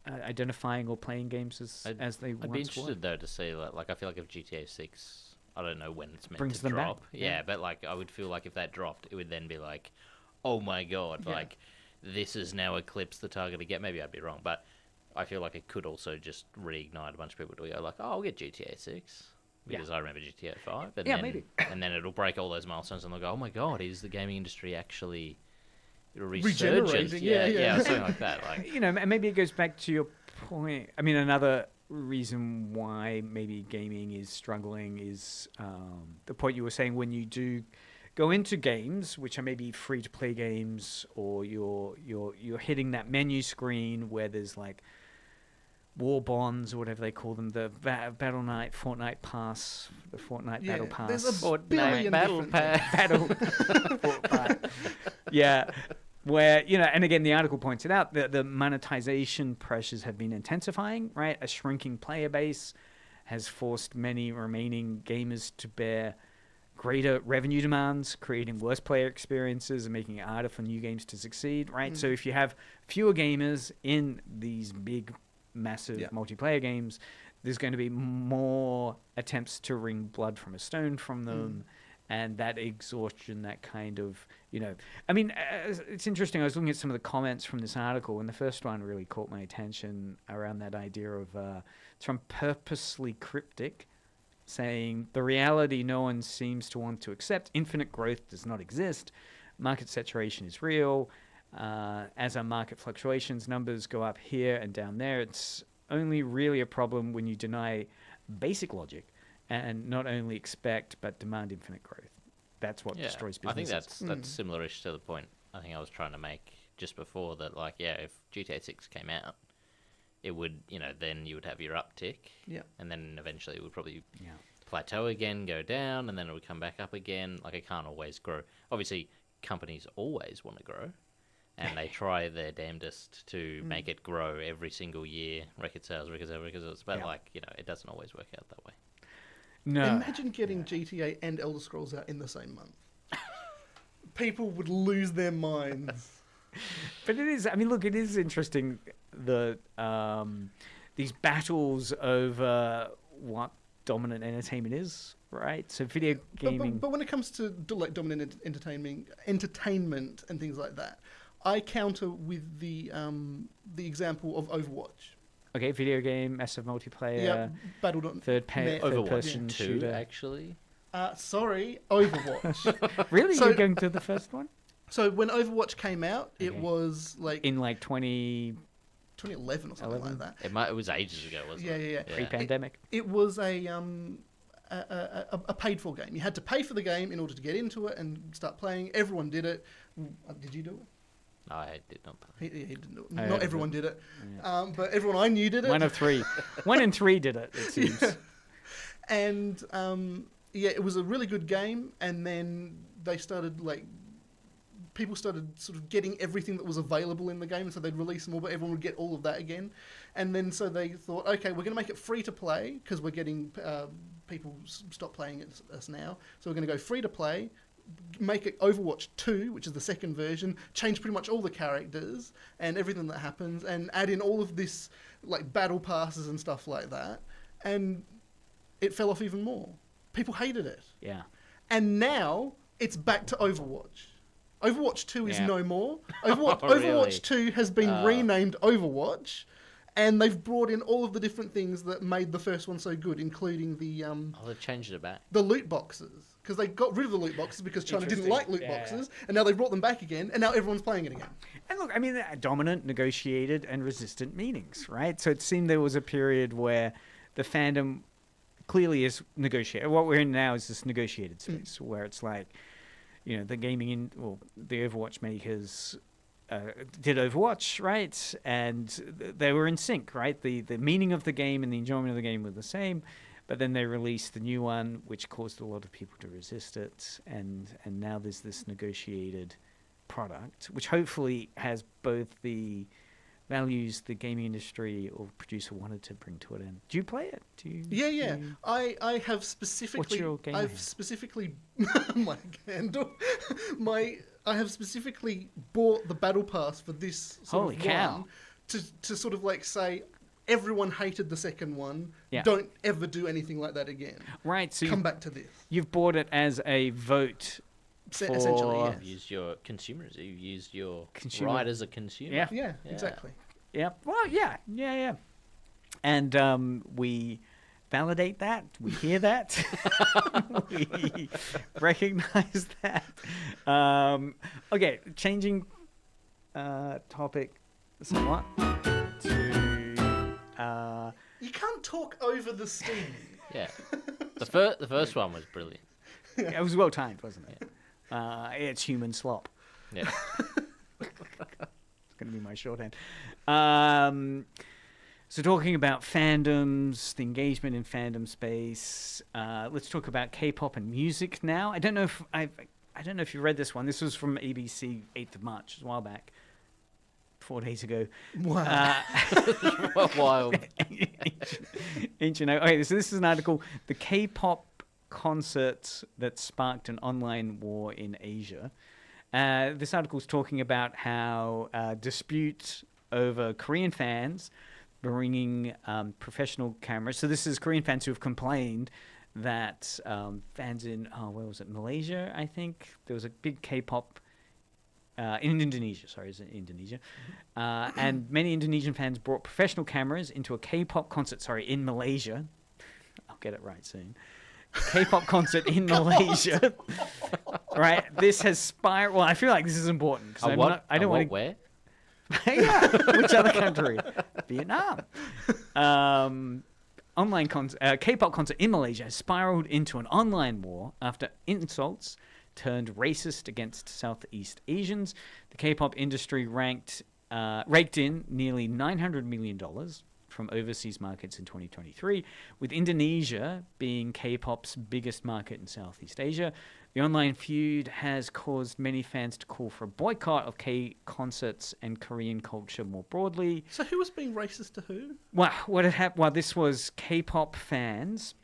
Speaker 4: identifying or playing games as they once were.
Speaker 6: I'd be interested though to see like I feel like if GTA 6, I don't know when it's meant
Speaker 4: Brings
Speaker 6: to
Speaker 4: them
Speaker 6: drop.
Speaker 4: back.
Speaker 6: Yeah, but like I would feel like if that dropped, it would then be like, oh my god, like this has now eclipsed the target again. Maybe I'd be wrong, but I feel like it could also just reignite a bunch of people to go like, oh, I'll get GTA 6 because I remember GTA 5. And then,
Speaker 4: maybe.
Speaker 6: And then it'll break all those milestones and they'll go, oh my god, is the gaming industry actually
Speaker 5: Regenerating,
Speaker 6: resurgent?
Speaker 5: yeah.
Speaker 6: Or something like that. Like,
Speaker 4: And maybe it goes back to your point. I mean, another reason why maybe gaming is struggling is the point you were saying when you do go into games, which are maybe free-to-play games, or you're hitting that menu screen where there's like war bonds or whatever they call them, the Battle Night, Fortnite Pass, the Fortnite Battle Pass.
Speaker 5: There's a
Speaker 6: Fortnite
Speaker 5: billion
Speaker 6: Battle
Speaker 5: different
Speaker 6: Pass.
Speaker 4: Yeah, where and again the article points it out that the monetization pressures have been intensifying, right? A shrinking player base has forced many remaining gamers to bear greater revenue demands, creating worse player experiences and making it harder for new games to succeed, right? So if you have fewer gamers in these big, massive multiplayer games, there's going to be more attempts to wring blood from a stone from them. And that exhaustion, that kind of, I mean, it's interesting. I was looking at some of the comments from this article, and the first one really caught my attention around that idea of, it's from Purposely Cryptic, saying, the reality no one seems to want to accept, infinite growth does not exist, market saturation is real, as our market fluctuations, numbers go up here and down there. It's only really a problem when you deny basic logic and not only expect but demand infinite growth. That's what destroys businesses.
Speaker 6: I think that's similar-ish to the point I think I was trying to make just before, that like, if GTA 6 came out, it would, then you would have your uptick, and then eventually it would probably plateau again, go down, and then it would come back up again. Like, it can't always grow. Obviously, companies always want to grow, and they try their damnedest to make it grow every single year, record sales, but like, it doesn't always work out that way.
Speaker 4: No.
Speaker 5: Imagine getting GTA and Elder Scrolls out in the same month. People would lose their minds.
Speaker 4: But it is, I mean, look, it is interesting, these battles over what dominant entertainment is, right? So video gaming...
Speaker 5: But when it comes to like dominant entertainment and things like that, I counter with the example of Overwatch.
Speaker 4: Okay, video game, massive multiplayer,
Speaker 5: Overwatch
Speaker 4: third-person
Speaker 6: 2,
Speaker 4: shooter.
Speaker 6: actually.
Speaker 5: Sorry, Overwatch.
Speaker 4: Really?
Speaker 5: So-
Speaker 4: You're going to the first one?
Speaker 5: So when Overwatch came out, it was like
Speaker 4: In like
Speaker 5: 2011 or something like that.
Speaker 6: It was ages ago, wasn't it?
Speaker 5: Yeah.
Speaker 4: pre-pandemic.
Speaker 5: It was a paid-for game. You had to pay for the game in order to get into it and start playing. Everyone did it. Did you do it?
Speaker 6: No, I did not play.
Speaker 5: He didn't do it.
Speaker 4: I
Speaker 5: Not
Speaker 4: did
Speaker 5: everyone
Speaker 4: it.
Speaker 5: did it. But everyone I knew did it.
Speaker 4: One of three. 1 in 3 did it seems.
Speaker 5: And it was a really good game. And then they started people started sort of getting everything that was available in the game, and so they'd release more, but everyone would get all of that again. And then so they thought, okay, we're going to make it free to play because we're getting people stop playing us now. So we're going to go free to play, make it Overwatch 2, which is the second version, change pretty much all the characters and everything that happens, and add in all of this like battle passes and stuff like that. And it fell off even more. People hated it.
Speaker 4: Yeah.
Speaker 5: and now it's back to Overwatch. Overwatch 2 is
Speaker 4: Yeah.
Speaker 5: no more.
Speaker 6: Really?
Speaker 5: Overwatch 2 has been renamed Overwatch, and they've brought in all of the different things that made the first one so good, including the
Speaker 6: they've changed it back.
Speaker 5: the loot boxes. Because they got rid of the loot boxes because China didn't like loot boxes, and now they've brought them back again, and now everyone's playing it again.
Speaker 4: And look, I mean, dominant, negotiated, and resistant meanings, right? So it seemed there was a period where the fandom clearly is negotiated. What we're in now is this negotiated space where it's like, you know, the Overwatch makers did Overwatch, right? And they were in sync, right? The meaning of the game and the enjoyment of the game were the same. But then they released the new one, which caused a lot of people to resist it. And now there's this negotiated product, which hopefully has both the values the gaming industry or producer wanted to bring to it. And do you play it? Do you?
Speaker 5: Yeah. I have specifically.
Speaker 4: What's your game
Speaker 5: I've
Speaker 4: name?
Speaker 5: specifically my handle. I have specifically bought the battle pass for this sort
Speaker 4: Holy
Speaker 5: of
Speaker 4: cow.
Speaker 5: one to sort of like say everyone hated the second one.
Speaker 4: Yeah.
Speaker 5: Don't ever do anything like that again.
Speaker 4: Right, so
Speaker 5: Come back to this.
Speaker 4: you've bought it as a vote for...
Speaker 5: Essentially, yes.
Speaker 6: You've used your consumers. You've used your
Speaker 4: Consumer.
Speaker 6: right as a consumer.
Speaker 4: Yeah.
Speaker 5: Yeah, exactly.
Speaker 4: Yeah. Well, yeah. And we validate that. We hear that. We recognize that. Okay, changing topic somewhat to...
Speaker 5: You can't talk over the steam.
Speaker 6: Yeah. The first one was brilliant.
Speaker 4: It was well timed, wasn't it? It's human slop.
Speaker 6: Yeah.
Speaker 4: It's going to be my shorthand. So talking about fandoms, the engagement in fandom space. Let's talk about K-pop and music now. I don't know if you read this one. This was from ABC 8th of March, a while back, 4 days ago.
Speaker 5: Wow.
Speaker 6: Wild.
Speaker 4: Ancient. Okay, so this is an article: the K-pop concerts that sparked an online war in Asia. This article is talking about how dispute over Korean fans bringing professional cameras. So this is Korean fans who have complained that fans in where was it? Malaysia, I think. There was a big K-pop. In Indonesia, Indonesia. And many Indonesian fans brought professional cameras into a K-pop concert, in Malaysia. I'll get it right soon. K-pop concert in Malaysia. Right, this has spiraled. Well, I feel like this is important. I don't want to...
Speaker 6: Where?
Speaker 4: Yeah, which other country? Vietnam. K-pop concert in Malaysia has spiraled into an online war after insults turned racist against Southeast Asians. The K-pop industry raked in nearly $900 million from overseas markets in 2023, with Indonesia being K-pop's biggest market in Southeast Asia. The online feud has caused many fans to call for a boycott of K-concerts and Korean culture more broadly.
Speaker 5: So who was being racist to who?
Speaker 4: Well, what had happened? Well, this was K-pop fans,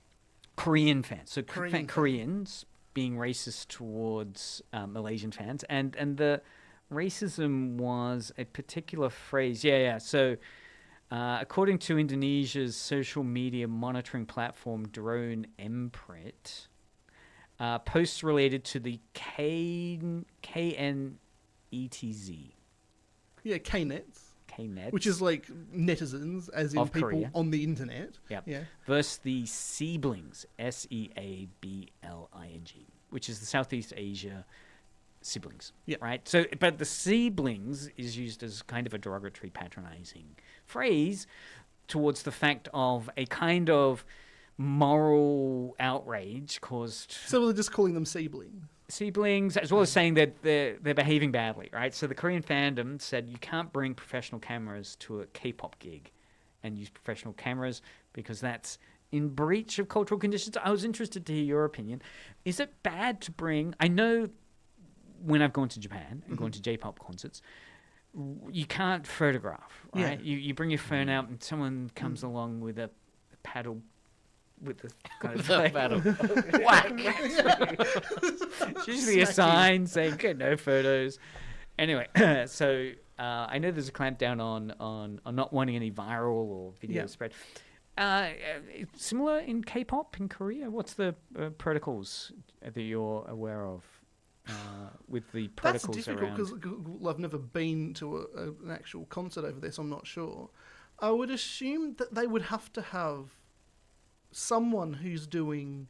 Speaker 4: Korean fans, so Koreans being racist towards Malaysian fans, and the racism was a particular phrase. So according to Indonesia's social media monitoring platform Drone Emprit, posts related to the KNETZ.
Speaker 5: Yeah, K-nets.
Speaker 4: KNETZ.
Speaker 5: Which is like netizens, as in
Speaker 4: Of
Speaker 5: people
Speaker 4: Korea.
Speaker 5: on the internet.
Speaker 4: Yep.
Speaker 5: Yeah.
Speaker 4: Versus the Seablings, Seabling, which is the Southeast Asia siblings.
Speaker 5: Yep.
Speaker 4: Right? So, but the Seablings is used as kind of a derogatory, patronizing phrase towards the fact of a kind of moral outrage caused...
Speaker 5: So we're just calling them
Speaker 4: Seablings, as well as saying that they're behaving badly, right? So the Korean fandom said you can't bring professional cameras to a K-pop gig and use professional cameras because that's in breach of cultural conditions. I was interested to hear your opinion. Is it bad to bring... I know when I've gone to Japan and gone to J-pop concerts, you can't photograph, right?
Speaker 5: Yeah.
Speaker 4: You bring your phone out and someone comes along with a paddle with the kind of
Speaker 6: Battle.
Speaker 4: whack. It's usually a sign saying "Get no photos." Anyway, so I know there's a clampdown on not wanting any viral or video spread. Similar in K-pop in Korea. What's the protocols that you're aware of with the protocols
Speaker 5: That's difficult
Speaker 4: around?
Speaker 5: because I've never been to an actual concert over there, so I'm not sure. I would assume that they would have to have someone who's doing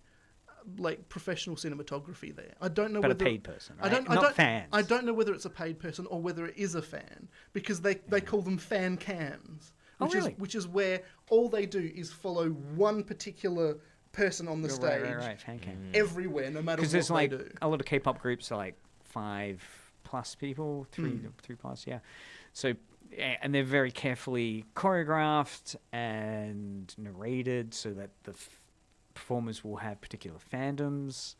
Speaker 5: like professional cinematography there. I don't know
Speaker 4: But
Speaker 5: whether
Speaker 4: a paid person, right?
Speaker 5: I
Speaker 4: Not
Speaker 5: don't,
Speaker 4: fans.
Speaker 5: I don't know whether it's a paid person or whether it is a fan because they call them fan cams. Which is where all they do is follow one particular person on the stage
Speaker 4: Right, fan cam.
Speaker 5: everywhere, no matter what
Speaker 4: Because there's
Speaker 5: they do.
Speaker 4: a lot of K-pop groups are like 5+ people, three plus, yeah. So, and they're very carefully choreographed and narrated so that the performers will have particular fandoms.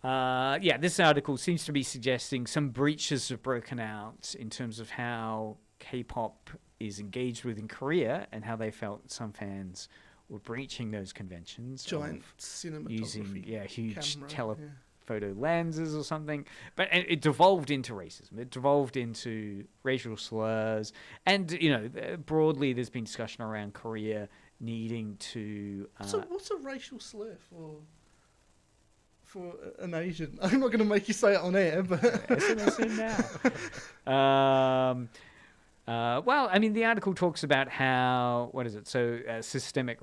Speaker 4: This article seems to be suggesting some breaches have broken out in terms of how K-pop is engaged with in Korea and how they felt some fans were breaching those conventions.
Speaker 5: Giant
Speaker 4: of
Speaker 5: cinematography.
Speaker 4: using huge
Speaker 5: camera,
Speaker 4: telephoto lenses or something. But it devolved into racism. It devolved into racial slurs. And, broadly there's been discussion around Korea needing to...
Speaker 5: What's a racial slur for an Asian? I'm not going to make you say it on air, but...
Speaker 4: SMS now. The article talks about how, systemic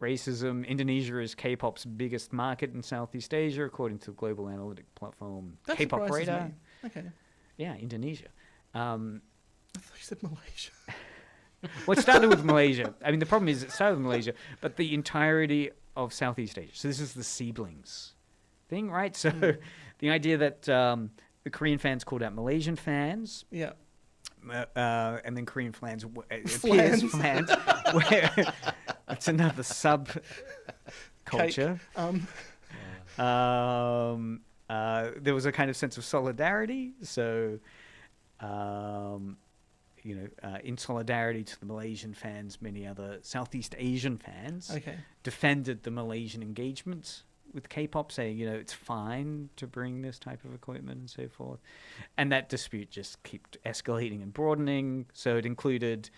Speaker 4: racism. Indonesia is K-pop's biggest market in Southeast Asia, according to the global analytic platform
Speaker 5: That
Speaker 4: K-pop
Speaker 5: surprises
Speaker 4: Radar.
Speaker 5: me. Okay.
Speaker 4: Yeah, Indonesia.
Speaker 5: I thought you said Malaysia.
Speaker 4: Well, it started with Malaysia. I mean, the problem is it started with Malaysia, but the entirety of Southeast Asia. So this is the siblings thing, right? So the idea that the Korean fans called out Malaysian fans.
Speaker 5: Yeah.
Speaker 4: And then Korean fans, fans, where it's another sub culture. There was a kind of sense of solidarity. So, in solidarity to the Malaysian fans, many other Southeast Asian fans defended the Malaysian engagement with K-pop, saying, it's fine to bring this type of equipment and so forth. And that dispute just kept escalating and broadening. So it included...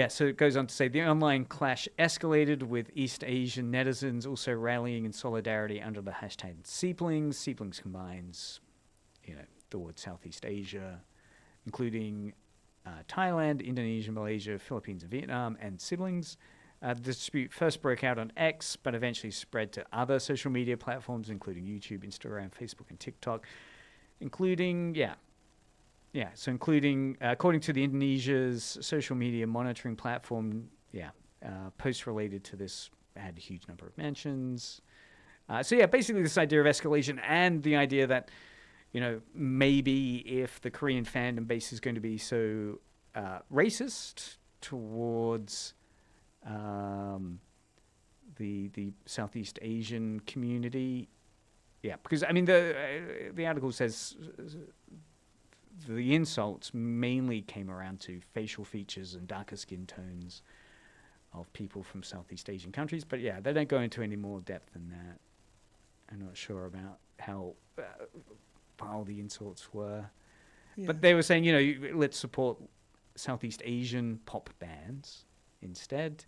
Speaker 4: so it goes on to say, the online clash escalated with East Asian netizens also rallying in solidarity under the hashtag Siblings. Siblings combines, the word Southeast Asia, including Thailand, Indonesia, Malaysia, Philippines, and Vietnam, and siblings. The dispute first broke out on X, but eventually spread to other social media platforms, including YouTube, Instagram, Facebook, and TikTok, including, according to the Indonesia's social media monitoring platform, posts related to this had a huge number of mentions. Basically this idea of escalation and the idea that, maybe if the Korean fandom base is going to be so racist towards... the Southeast Asian community, because the article says the insults mainly came around to facial features and darker skin tones of people from Southeast Asian countries, but they don't go into any more depth than that. I'm not sure about how foul the insults were, but they were saying, let's support Southeast Asian pop bands instead.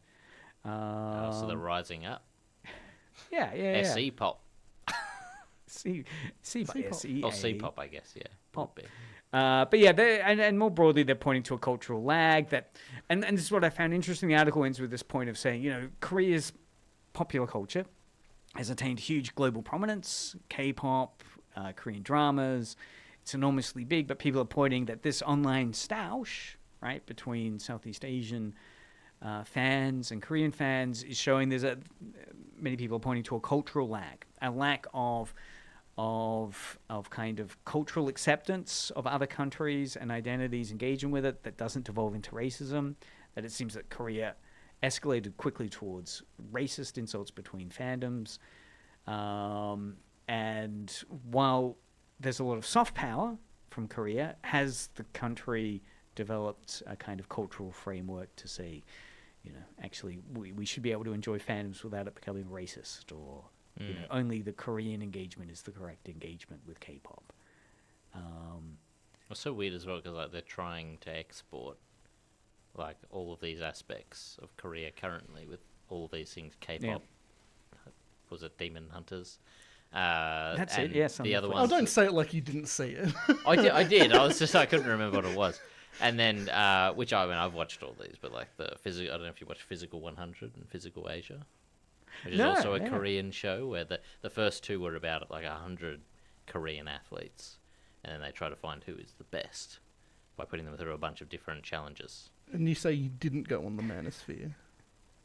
Speaker 6: So they're rising up.
Speaker 4: SE
Speaker 6: pop.
Speaker 4: C pop.
Speaker 6: Or C pop, I guess. Yeah.
Speaker 4: Pop. And more broadly, they're pointing to a cultural lag that, and this is what I found interesting. The article ends with this point of saying, Korea's popular culture has attained huge global prominence. K-pop, Korean dramas, it's enormously big. But people are pointing that this online stoush, right, between Southeast Asian fans and Korean fans is showing many people are pointing to a cultural lag, a lack of kind of cultural acceptance of other countries and identities engaging with it that doesn't devolve into racism, that it seems that Korea escalated quickly towards racist insults between fandoms. And while there's a lot of soft power from Korea, has the country developed a kind of cultural framework to say, actually we should be able to enjoy fandoms without it becoming racist, or only the Korean engagement is the correct engagement with K-pop.
Speaker 6: It's so weird as well because they're trying to export like all of these aspects of Korea currently with all of these things, K-pop. Was it Demon Hunters?
Speaker 4: That's it. Yes.
Speaker 6: The other
Speaker 5: Oh,
Speaker 6: ones.
Speaker 5: don't say it like you didn't see it.
Speaker 6: I did. I couldn't remember what it was. And then, which I've watched all these, but like the physical. I don't know if you watched Physical 100 and Physical Asia, which is also a Korean show where the first two were about like 100 Korean athletes, and then they try to find who is the best by putting them through a bunch of different challenges.
Speaker 5: And you say you didn't go on the Manosphere.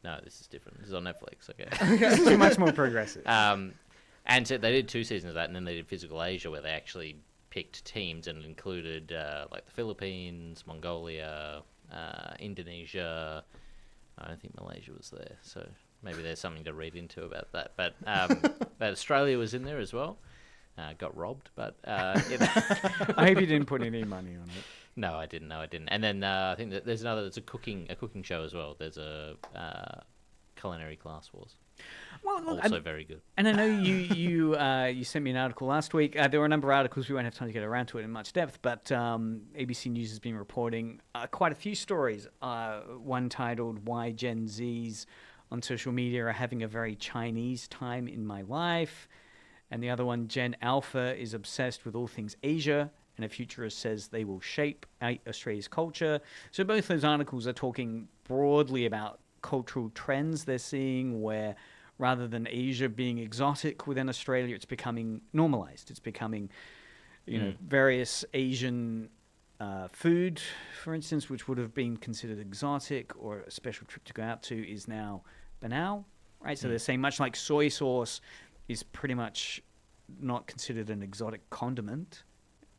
Speaker 6: No, this is different. This is on Netflix. Okay.
Speaker 4: This is much more progressive.
Speaker 6: And so they did 2 seasons of that, and then they did Physical Asia, where they actually picked teams and included like the Philippines, Mongolia, Indonesia. I don't think Malaysia was there, so maybe there's something to read into about that. But but Australia was in there as well. Got robbed, but
Speaker 4: I hope you didn't put any money on it.
Speaker 6: No, I didn't. And then I think that there's a cooking show as well. There's a Culinary Class Wars.
Speaker 4: Well, look,
Speaker 6: Also very good.
Speaker 4: And I know you sent me an article last week. There were a number of articles. We won't have time to get around to it in much depth, but ABC News has been reporting quite a few stories. One titled "Why Gen Zs on Social Media Are Having a Very Chinese Time in My Life," and the other one, "Gen Alpha is obsessed with all things Asia, and a futurist says they will shape Australia's culture." So both those articles are talking broadly about cultural trends they're seeing, where rather than Asia being exotic within Australia, it's becoming normalized. It's becoming, various Asian food, for instance, which would have been considered exotic or a special trip to go out to, is now banal, right? So they're saying much like soy sauce is pretty much not considered an exotic condiment,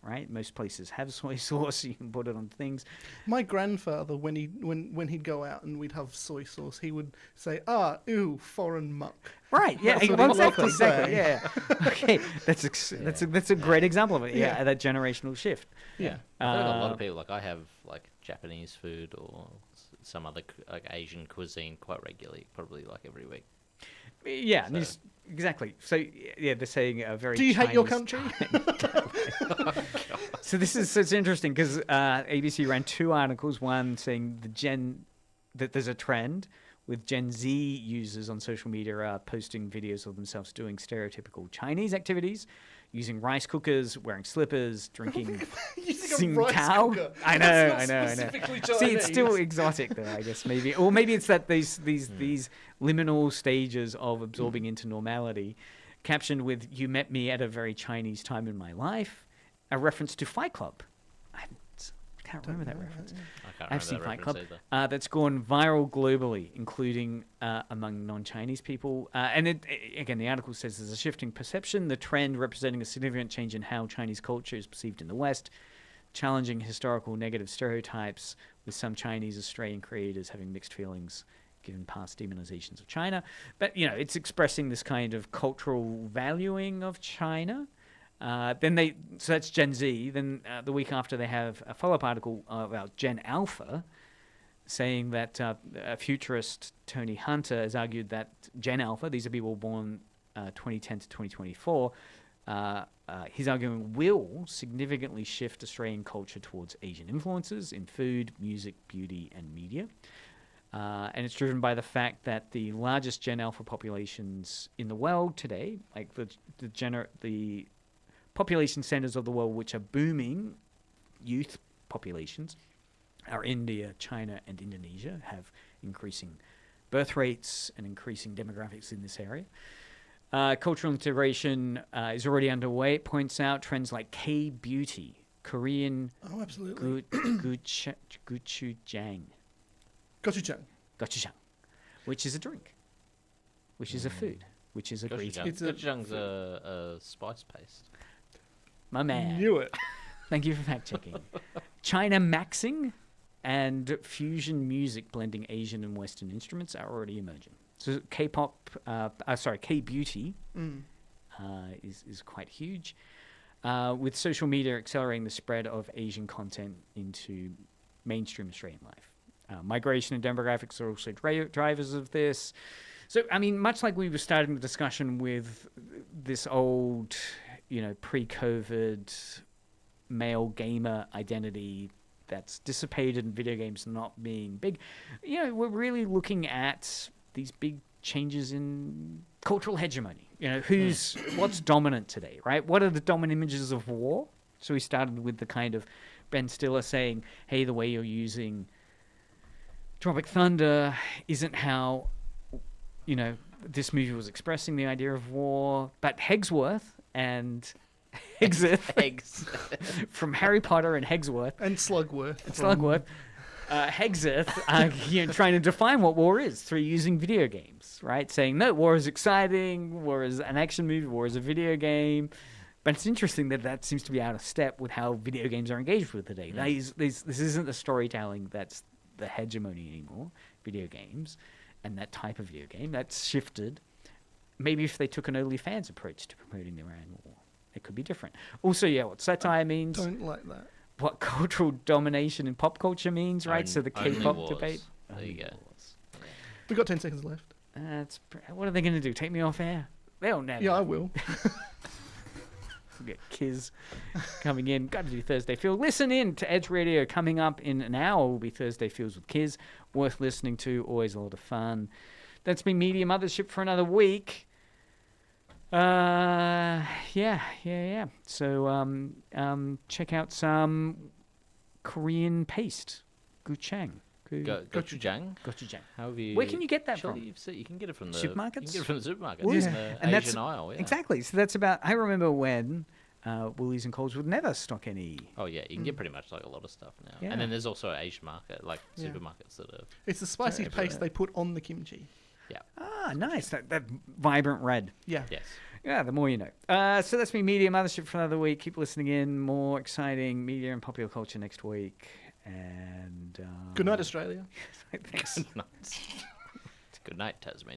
Speaker 4: right? Most places have soy sauce. You can put it on things.
Speaker 5: My grandfather, when he'd go out and we'd have soy sauce, he would say, "Ew, foreign muck."
Speaker 4: Right. Yeah.
Speaker 5: That's what he loved to
Speaker 4: Exactly.
Speaker 5: say.
Speaker 4: Yeah. Okay. That's a great example of it. Yeah. That generational shift.
Speaker 6: Yeah. I feel like a lot of people, like I have like Japanese food or some other like Asian cuisine quite regularly, probably like every week.
Speaker 4: Yeah.
Speaker 6: So.
Speaker 4: Exactly. So yeah, they're saying a very.
Speaker 5: Do you hate your
Speaker 4: Chinese
Speaker 5: country?
Speaker 4: So it's interesting because ABC ran 2 articles. One saying that there's a trend with Gen Z users on social media posting videos of themselves doing stereotypical Chinese activities, using rice cookers, wearing slippers, drinking
Speaker 5: Using a rice
Speaker 4: cow.
Speaker 5: cooker.
Speaker 4: I
Speaker 5: That's
Speaker 4: know.
Speaker 5: not specifically
Speaker 4: See, it's still
Speaker 5: Chinese.
Speaker 4: exotic though, I guess maybe, or maybe it's that these liminal stages of absorbing into normality, captioned with "You met me at a very Chinese time in my life," a reference to Fight Club. I can't remember that reference.
Speaker 6: I can't
Speaker 4: I've
Speaker 6: remember
Speaker 4: seen
Speaker 6: that
Speaker 4: Fight
Speaker 6: reference
Speaker 4: Club.
Speaker 6: either.
Speaker 4: That's gone viral globally, including among non-Chinese people. And again, the article says there's a shifting perception, the trend representing a significant change in how Chinese culture is perceived in the West, challenging historical negative stereotypes, with some Chinese Australian creators having mixed feelings given past demonizations of China. But, it's expressing this kind of cultural valuing of China. So that's Gen Z. Then the week after, they have a follow-up article about Gen Alpha, saying that a futurist, Tony Hunter, has argued that Gen Alpha, these are people born 2010 to 2024, he's arguing will significantly shift Australian culture towards Asian influences in food, music, beauty, and media. And it's driven by the fact that the largest Gen Alpha populations in the world today, like the population centers of the world which are booming youth populations, are India, China, and Indonesia, have increasing birth rates and increasing demographics in this area. Cultural integration is already underway. It points out trends like K-beauty, Korean
Speaker 5: Oh, absolutely.
Speaker 4: gochujang,
Speaker 5: Gochujang.
Speaker 4: which is a drink, which is a food, which is a greeting.
Speaker 6: Gochujang's a spice paste.
Speaker 4: My man.
Speaker 5: Knew it.
Speaker 4: Thank you for fact-checking. China maxing and fusion music blending Asian and Western instruments are already emerging. So K-beauty is quite huge, with social media accelerating the spread of Asian content into mainstream Australian life. Migration and demographics are also drivers of this. So, I mean, much like we were starting the discussion with this old, pre-COVID male gamer identity that's dissipated and video games not being big. We're really looking at these big changes in cultural hegemony. What's dominant today, right? What are the dominant images of war? So we started with the kind of Ben Stiller saying, hey, the way you're using Tropic Thunder isn't how, this movie was expressing the idea of war. But Hegsworth and Hegseth from Harry Potter and Hegsworth.
Speaker 5: And Slugworth.
Speaker 4: Hegseth are trying to define what war is through using video games, right? Saying, no, war is exciting, war is an action movie, war is a video game. But it's interesting that seems to be out of step with how video games are engaged with today. This isn't the storytelling that's the hegemony anymore, video games, and that type of video game. That's shifted. Maybe if they took an OnlyFans approach to promoting their own war, it could be different. Also, what satire means.
Speaker 5: Don't like that. What
Speaker 4: cultural domination in pop culture means, right? So the K-pop debate.
Speaker 6: There you go.
Speaker 5: We've got 10 seconds left.
Speaker 4: What are they going to do? Take me off air? They'll never.
Speaker 5: Yeah, I will.
Speaker 4: We'll get Kiz coming in. Got to do Thursday Feels. Listen in to Edge Radio. Coming up in an hour will be Thursday Feels with Kiz. Worth listening to. Always a lot of fun. That's been Media Mothership for another week. Yeah. So check out some Korean paste. Gochujang.
Speaker 6: Gochujang?
Speaker 4: Gochujang.
Speaker 6: Where
Speaker 4: can you get that from?
Speaker 6: You can get it from the
Speaker 4: supermarkets.
Speaker 6: You can get it from the supermarkets.
Speaker 4: Well,
Speaker 6: in the Asian aisle. Yeah.
Speaker 4: Exactly. So that's about. I remember when Woolies and Coles would never stock any.
Speaker 6: Oh yeah, you can get pretty much like a lot of stuff now.
Speaker 4: Yeah.
Speaker 6: And then there's also an Asian market, like supermarkets that are.
Speaker 5: It's the spicy paste they put on the kimchi.
Speaker 6: Yeah.
Speaker 4: Ah, nice. That vibrant red.
Speaker 5: Yeah.
Speaker 6: Yes.
Speaker 4: Yeah, the more you know. So that's been Media Mothership for another week. Keep listening in. More exciting media and popular culture next week. And
Speaker 5: good night, Australia.
Speaker 4: Thanks.
Speaker 6: Good night, Tasmania.